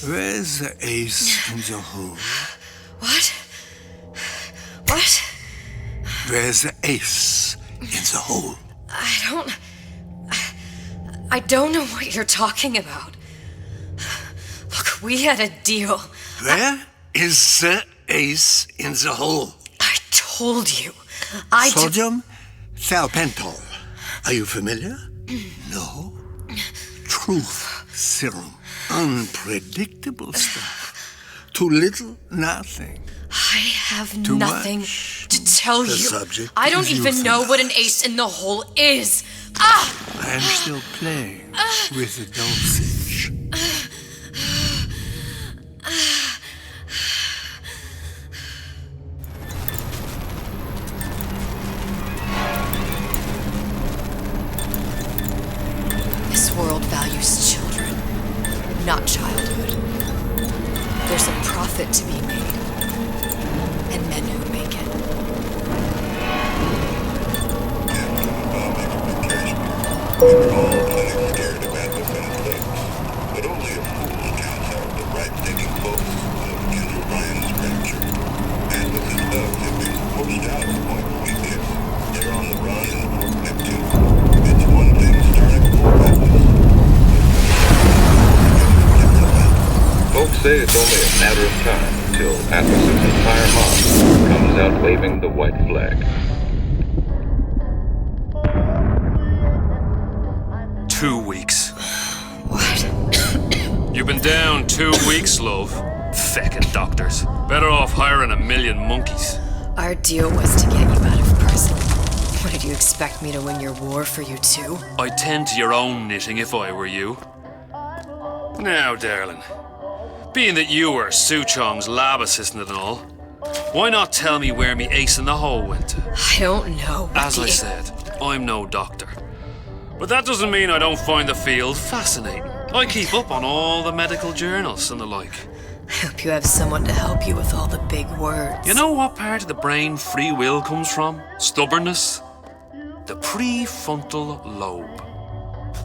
Speaker 18: Where's the ace in the hole?
Speaker 6: What? What?
Speaker 18: Where's the ace in the hole?
Speaker 6: I don't know what you're talking about. Look, We had a deal.
Speaker 18: Where is the ace in the hole?
Speaker 6: I told you.
Speaker 18: Sodium thiopental. Are you familiar? No. Truth serum. Unpredictable stuff. Too little, nothing.
Speaker 6: I have
Speaker 18: Too
Speaker 6: nothing
Speaker 18: much.
Speaker 6: to tell
Speaker 18: The
Speaker 6: you.
Speaker 18: subject
Speaker 6: I don't
Speaker 18: is
Speaker 6: even know what an ace in the hole is. Ah!
Speaker 18: I am still playing with the dosage.
Speaker 6: This world values children, not childhood. There's a profit to be made, and men who make it.
Speaker 11: We were all plenty scared of adolescent things, but only a fool counts out the right-thinking folks of Andrew Ryan's Rapture. Atlas's thugs have been pushed out of Point Prometheus. They're on the run in Port Neptune. It's one thing starting for Atlas.
Speaker 1: Folks say it's only a matter of time until Atlas's entire mob comes out waving the white flag.
Speaker 19: 2 weeks.
Speaker 6: What?
Speaker 19: You've been down 2 weeks, love. Feckin' doctors. Better off hiring 1,000,000 monkeys.
Speaker 6: Our deal was to get you out of prison. What, did you expect me to win your war for you too?
Speaker 19: I'd tend to your own knitting if I were you. Now, darling, being that you were Suchong's lab assistant and all, why not tell me where me ace in the hole went to?
Speaker 6: I don't know.
Speaker 19: As I said, I'm no doctor. But that doesn't mean I don't find the field fascinating. I keep up on all the medical journals and the like.
Speaker 6: I hope you have someone to help you with all the big words.
Speaker 19: You know what part of the brain free will comes from? Stubbornness? The prefrontal lobe.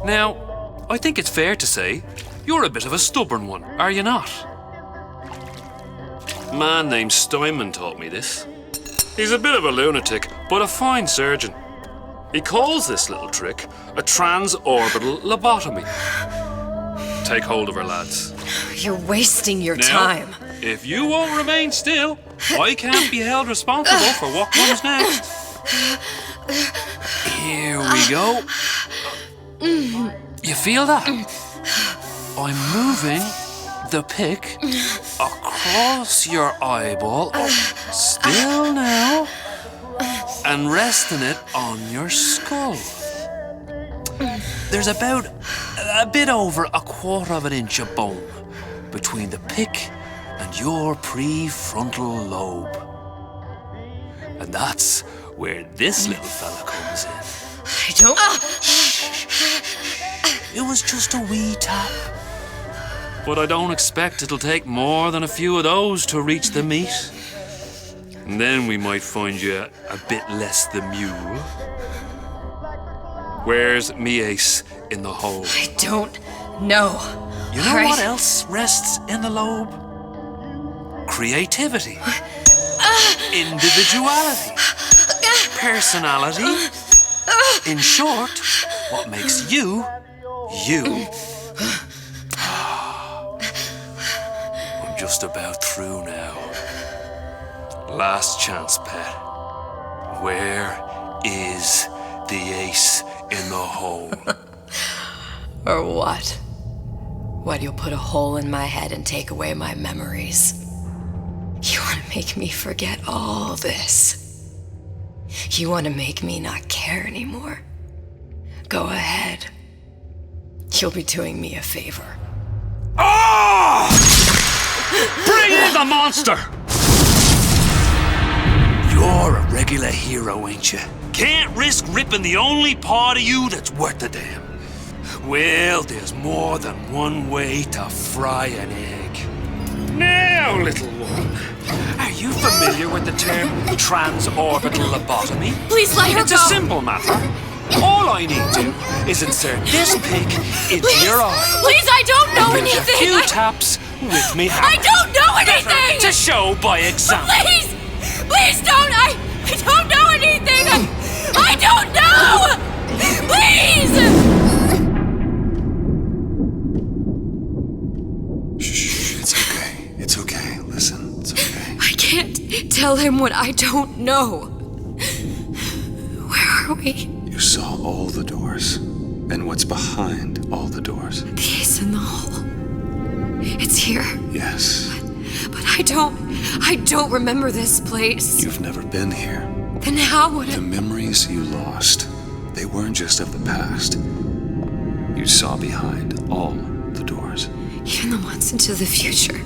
Speaker 19: Now, I think it's fair to say you're a bit of a stubborn one, are you not? A man named Steinman taught me this. He's a bit of a lunatic, but a fine surgeon. He calls this little trick a transorbital lobotomy. Take hold of her, lads.
Speaker 6: You're wasting your
Speaker 19: Now,
Speaker 6: time.
Speaker 19: If you won't remain still, I can't be held responsible for what comes next. Here we go. You feel that? I'm moving the pick across your eyeball. Still now. And resting it on your skull. There's about a bit over 1/4 of an inch of bone between the pick and your prefrontal lobe. And that's where this little fella comes in.
Speaker 6: I don't...
Speaker 19: It was just a wee tap. But I don't expect it'll take more than a few of those to reach the meat. And then we might find you a bit less the mule. Where's me ace in the hole?
Speaker 6: I don't know.
Speaker 19: You know what else rests in the lobe? Creativity. Individuality. Personality. In short, what makes you, you. I'm just about through now. Last chance, pet. Where is the ace in the hole?
Speaker 6: Or what? What, you'll put a hole in my head and take away my memories? You want to make me forget all this? You want to make me not care anymore? Go ahead. You'll be doing me a favor.
Speaker 19: Ah! Bring in the monster! You're a regular hero, ain't you? Can't risk ripping the only part of you that's worth a damn. Well, there's more than one way to fry an egg. Now, little one, are you familiar with the term transorbital lobotomy?
Speaker 6: Please let her
Speaker 19: It's
Speaker 6: go.
Speaker 19: a simple matter. All I need to do is insert this pick into your eye.
Speaker 6: Please, I don't know
Speaker 19: And give
Speaker 6: anything.
Speaker 19: a few taps with me hammer.
Speaker 6: I don't know anything.
Speaker 19: Better to show by example.
Speaker 6: Please, please don't. I don't know anything. I don't know. Please.
Speaker 19: Shh.
Speaker 6: tell him what I don't know. Where are we?
Speaker 13: You saw all the doors, and what's behind all the doors.
Speaker 6: The ace in the hole. It's here.
Speaker 13: Yes.
Speaker 6: But I don't remember this place.
Speaker 13: You've never been here.
Speaker 6: Then how would
Speaker 13: The memories you lost, they weren't just of the past. You saw behind all the doors.
Speaker 6: Even the ones into the future.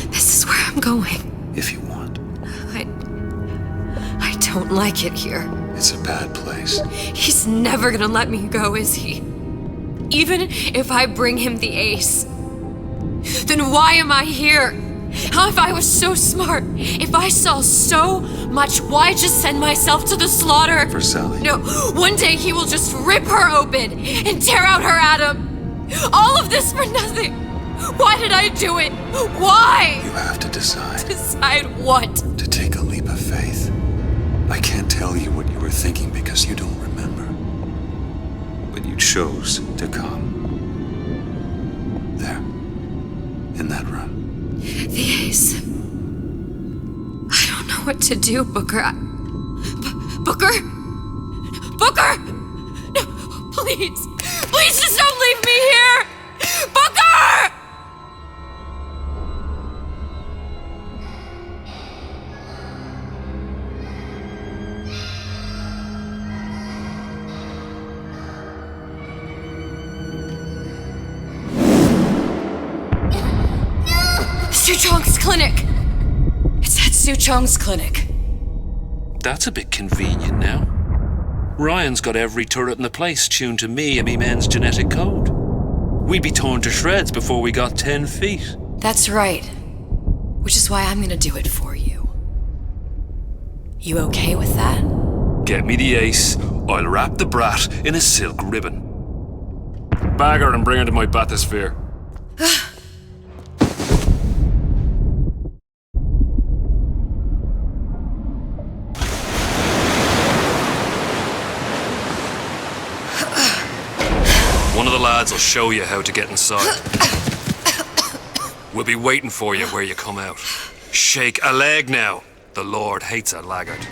Speaker 6: This is where I'm going.
Speaker 13: If you want.
Speaker 6: I don't like it here.
Speaker 13: It's a bad place.
Speaker 6: He's never gonna let me go, is he? Even if I bring him the ace. Then why am I here? How if I was so smart? If I saw so much, why just send myself to the slaughter?
Speaker 13: For Sally.
Speaker 6: No, one day he will just rip her open and tear out her atom. All of this for nothing. Why did I do it? Why?
Speaker 13: You have to decide.
Speaker 6: Decide what?
Speaker 13: To take a leap of faith. I can't tell you what you were thinking because you don't remember. But you chose to come. There. In that room.
Speaker 6: The ace. I don't know what to do, Booker. Booker? Booker! No, please. Please just don't leave me here! Booker! Suchong's clinic! It's at Suchong's clinic.
Speaker 19: That's a bit convenient now. Ryan's got every turret in the place tuned to me and me men's genetic code. We'd be torn to shreds before we got 10 feet.
Speaker 6: That's right. Which is why I'm gonna do it for you. You okay with that?
Speaker 19: Get me the ace, I'll wrap the brat in a silk ribbon. Bag her and bring her to my bathysphere. One of the lads will show you how to get inside. We'll be waiting for you where you come out. Shake a leg now. The Lord hates a laggard.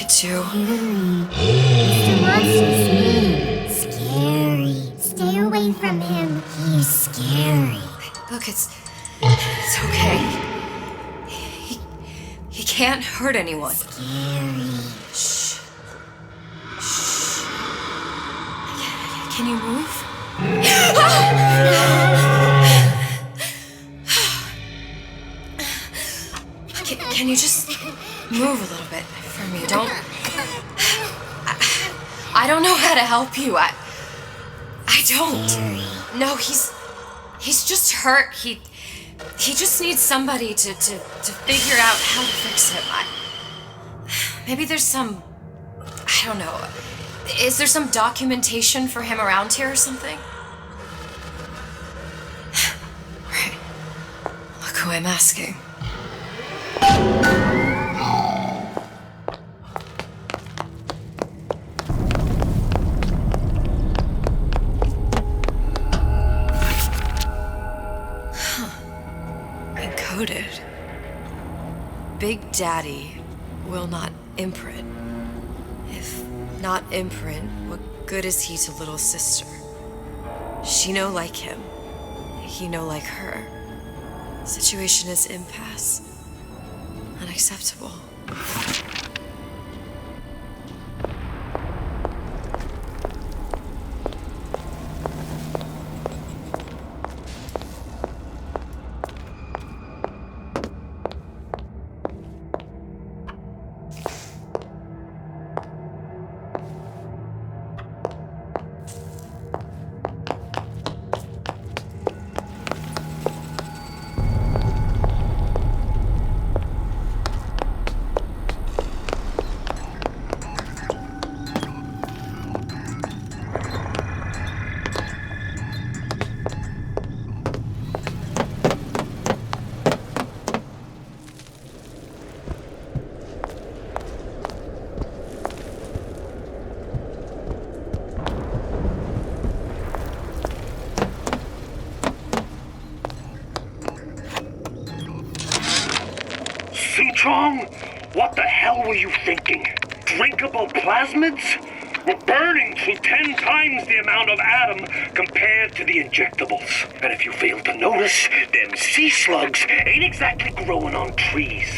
Speaker 20: Mr. Monster's mean. Scary. Stay away from him. He's scary.
Speaker 6: Look, it's okay. He can't hurt anyone.
Speaker 20: Scary.
Speaker 6: Shh. Shh. Can you move? Can you just move a little bit for me? I don't know how to help you. I don't. No, he's just hurt. He just needs somebody to figure out how to fix him. Maybe there's some, I don't know. Is there some documentation for him around here or something? Right. Look who I'm asking. coded. Big Daddy will not imprint. If not imprint, what good is he to little sister? She no like him. He no like her. Situation is impasse. Unacceptable.
Speaker 3: Suchong, what the hell were you thinking? Drinkable plasmids? We're burning through 10 times the amount of atom compared to the injectables. And if you fail to notice, them sea slugs ain't exactly growing on trees.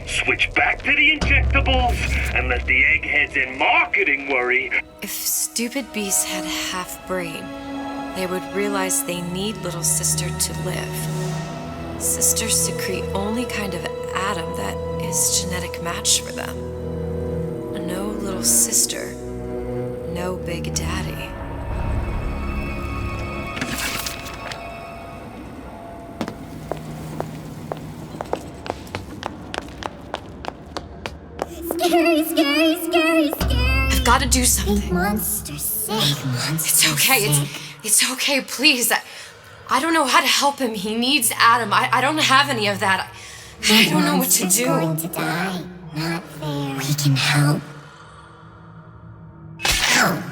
Speaker 3: Switch back to the injectables and let the eggheads in marketing worry.
Speaker 6: If stupid beasts had half brain, they would realize they need little sister to live. Sisters secrete only kind of atom that is genetic match for them. No little sister, no Big Daddy.
Speaker 20: Scary, scary, scary, scary.
Speaker 6: I've got to do something.
Speaker 20: Big monster sick.
Speaker 6: It's okay. It's okay, please. I don't know how to help him. He needs Adam. I don't have any of that. I don't know what to do.
Speaker 20: Going to die. Not fair. We can help. Help.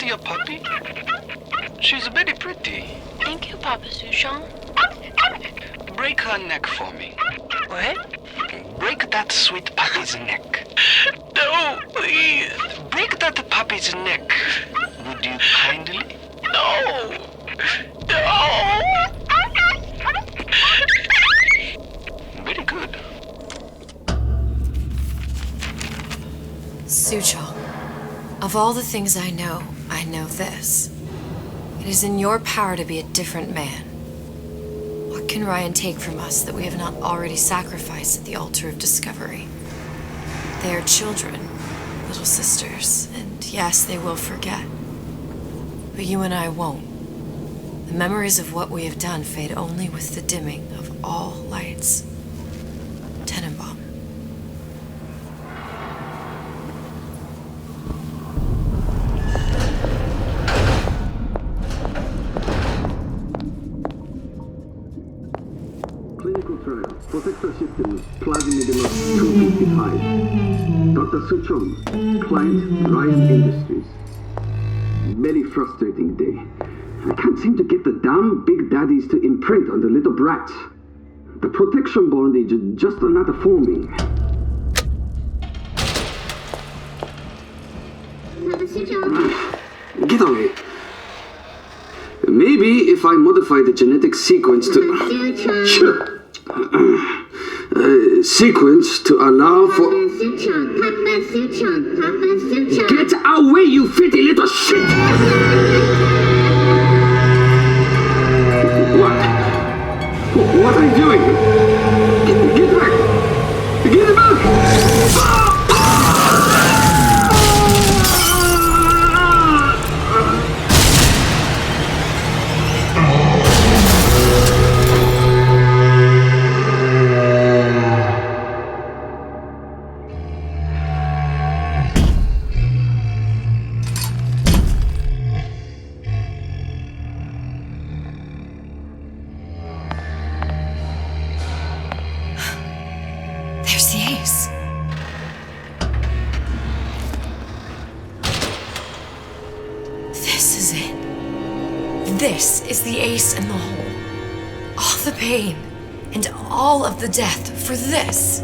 Speaker 14: Your puppy? She's very pretty.
Speaker 16: Thank you, Papa Suchong.
Speaker 14: Break her neck for me. What? Break that sweet puppy's neck. No, please. Break that puppy's neck. Would you kindly? No. No. Very good.
Speaker 6: Suchong, of all the things I know this. It is in your power to be a different man. What can Ryan take from us that we have not already sacrificed at the altar of discovery? They are children, little sisters, and yes, they will forget. But you and I won't. The memories of what we have done fade only with the dimming of all lights. Tenenbaum.
Speaker 23: Protector system, plasmid loss 255. Dr. Suchong, client Ryan Industries. Very frustrating day. I can't seem to get the damn Big Daddies to imprint on the little brats. The protection bondage is just not forming.
Speaker 20: Papa Suchong.
Speaker 23: Get on me. Maybe if I modify the genetic sequence to... sequence to allow for... Get away, you filthy little shit! What are you doing? Get back! Get back!
Speaker 6: There's the ace. This is it. This is the ace in the hole. All the pain and all of the death for this.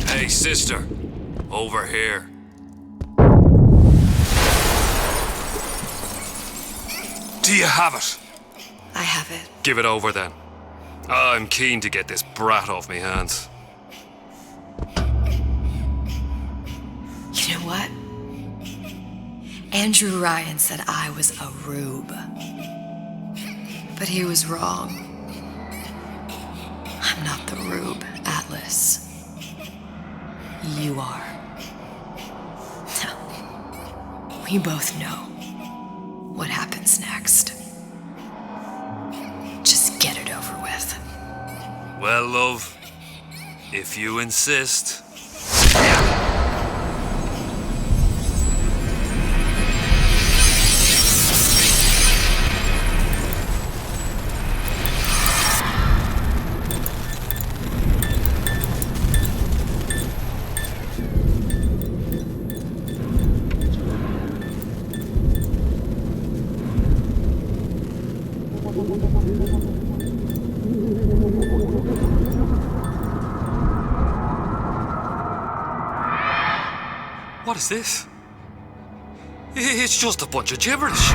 Speaker 19: Hey, sister. Over here. Do you have it?
Speaker 6: I have it.
Speaker 19: Give it over then. I'm keen to get this brat off me hands.
Speaker 6: You know what? Andrew Ryan said I was a rube. But he was wrong. I'm not the rube, Atlas. You are. We both know what happens next. Just get it over with.
Speaker 19: Well, love, if you insist. What is this? It's just a bunch of gibberish.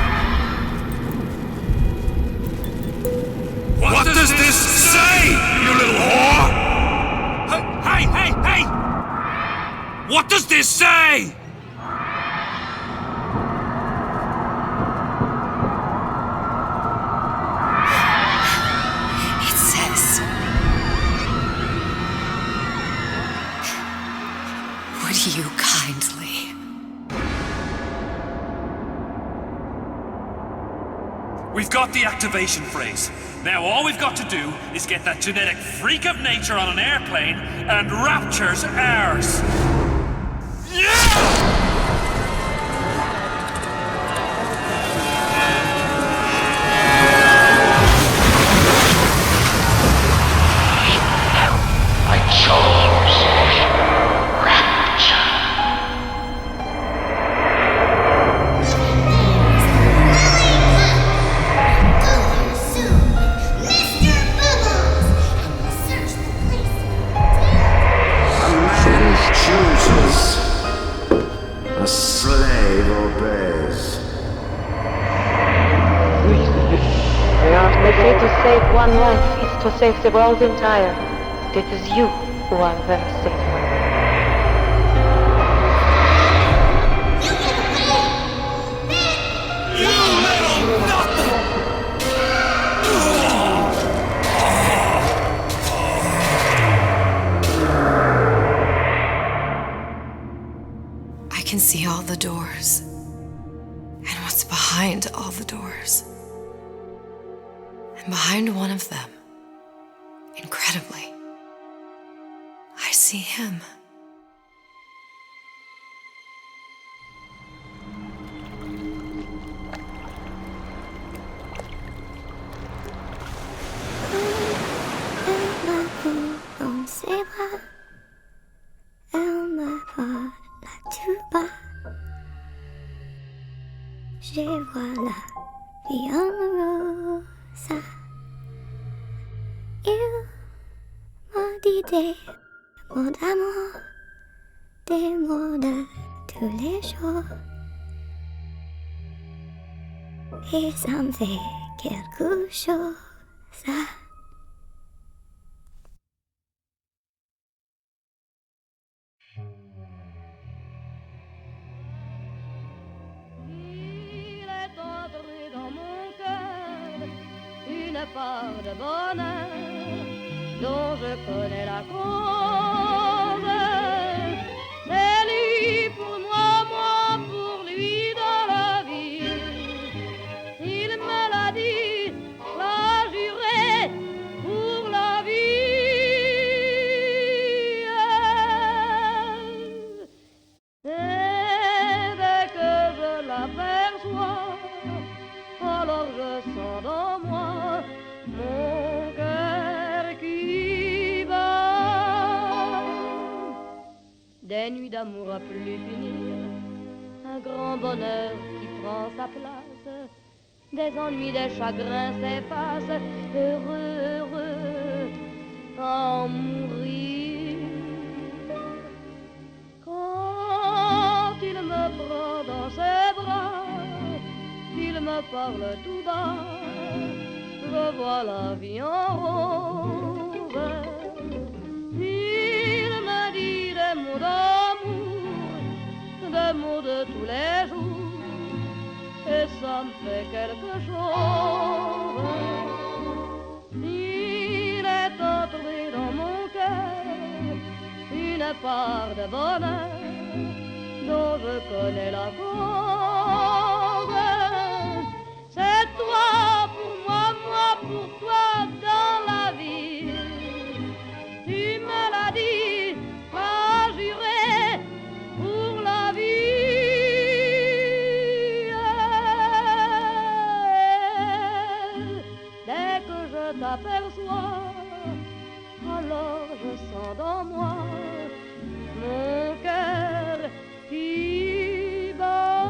Speaker 19: What does this say, you little whore? Hey! What does this say?
Speaker 6: It says, would you kindly?
Speaker 7: We've got the activation phrase. Now all we've got to do is get that genetic freak of nature on an airplane and Rapture's ours. Yeah!
Speaker 12: To save one life is to save the world entire. It is you who are the savior.
Speaker 6: I can see all the doors and what's behind all the doors. And behind one of them, incredibly, I see him.
Speaker 20: dans ses bras. Elle me parle tout bas. Je vois la vie en rosa. Il m'a dit des mots d'amour, des mots de tous les jours. Et ça me fait quelque chose, ça.
Speaker 2: Il est entré dans mon cœur une part de bonheur dont je connais la cause. C'est lui pour moi, moi pour lui dans la vie. Il me l'a dit, l'a juré pour la vie. Et dès que je l'aperçois, alors je sens dans moi mon cœur qui bat. Des nuits d'amour à plus finir, un grand bonheur qui prend sa place. Des ennuis, des chagrins s'effacent, heureux, heureux, à en mourir. Quand il me prend dans ses bras, il me parle tout bas, je vois la vie en rose. Il me dit des mots d'amour, des mots de tous les jours, et ça me fait quelque chose. Il est entré dans mon cœur une part de bonheur dont je connais la cause. C'est toi pour moi, moi pour toi dans la vie. Tu me l'as dit, m'as juré pour la vie. Dès que je t'aperçois, alors je sens dans moi mon cœur qui bat.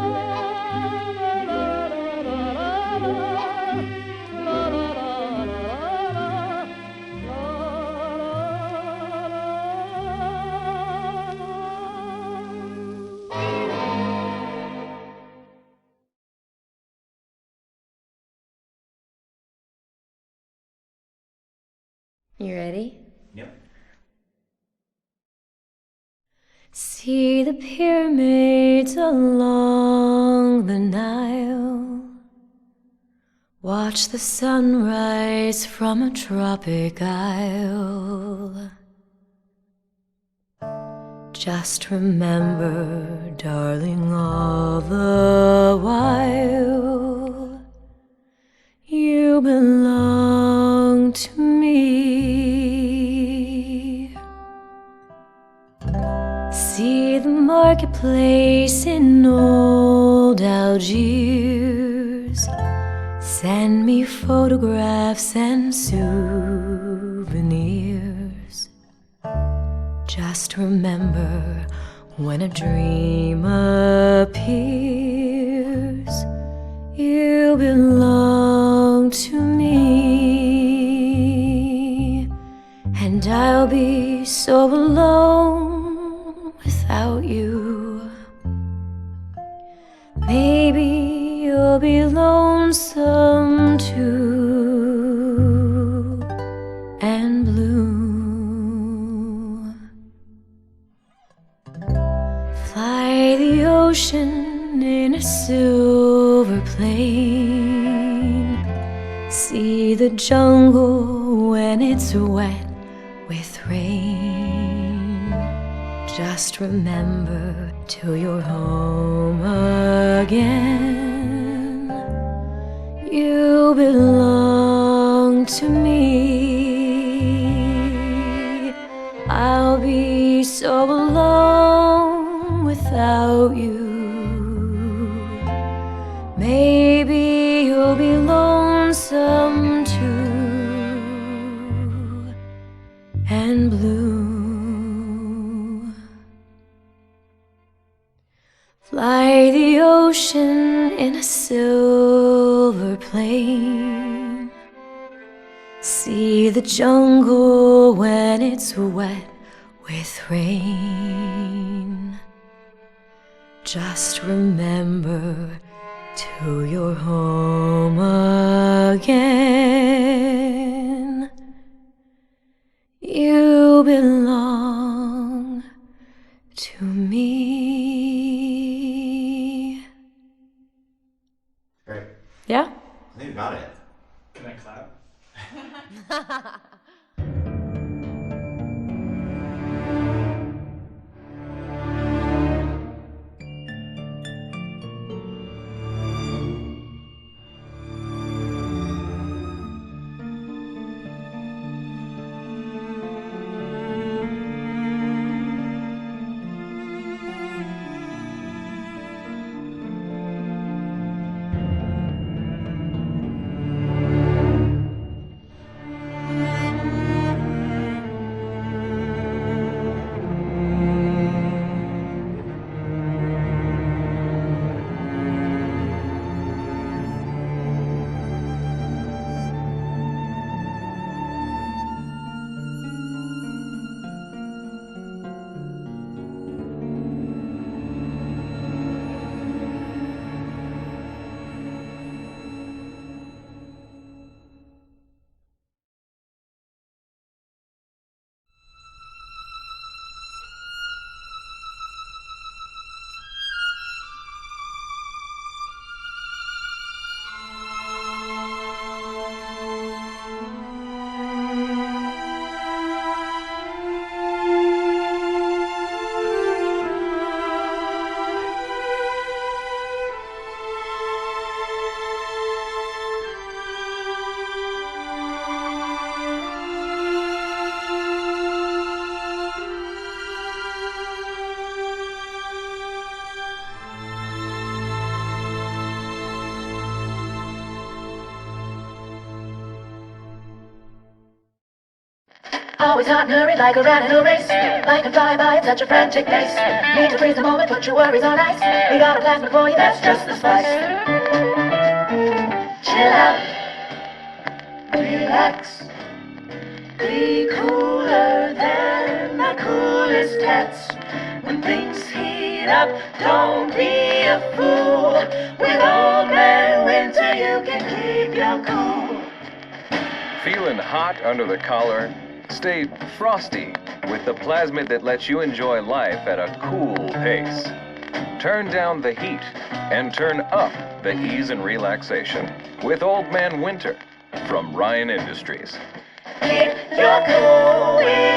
Speaker 8: You ready?
Speaker 22: Yep.
Speaker 8: See the pyramids along the Nile. Watch the sunrise from a tropic isle. Just remember, darling, all the while you belong to me. See the marketplace in old Algiers. Send me photographs and souvenirs. Just remember, when a dream appears, you belong to me. And I'll be so alone without you. Maybe you'll be lonesome too, and blue. Fly the ocean in a silver plane. See the jungle when it's wet with rain. Just remember, till you're home again, you belong to me. I'll be so alone without you. Maybe you'll be lonesome too, and blue. Fly the ocean in a silver plane. See the jungle when it's wet with rain. Just remember to your home again. You belong to me.
Speaker 17: Great.
Speaker 8: Yeah?
Speaker 17: I think you got it.
Speaker 21: Can I clap?
Speaker 22: Always hot and hurried like a rat in a race. Life can fly by at such a frantic pace. Need to freeze the moment, put your worries on ice. We got a plasma for you, that's just the spice. Chill out, relax. Be cooler than the coolest cats. When things heat up, don't be a fool. With Old Man Winter you can keep your cool.
Speaker 1: Feeling hot under the collar? Stay frosty with the plasmid that lets you enjoy life at a cool pace. Turn down the heat and turn up the ease and relaxation with Old Man Winter from Ryan Industries.
Speaker 22: Keep your cool.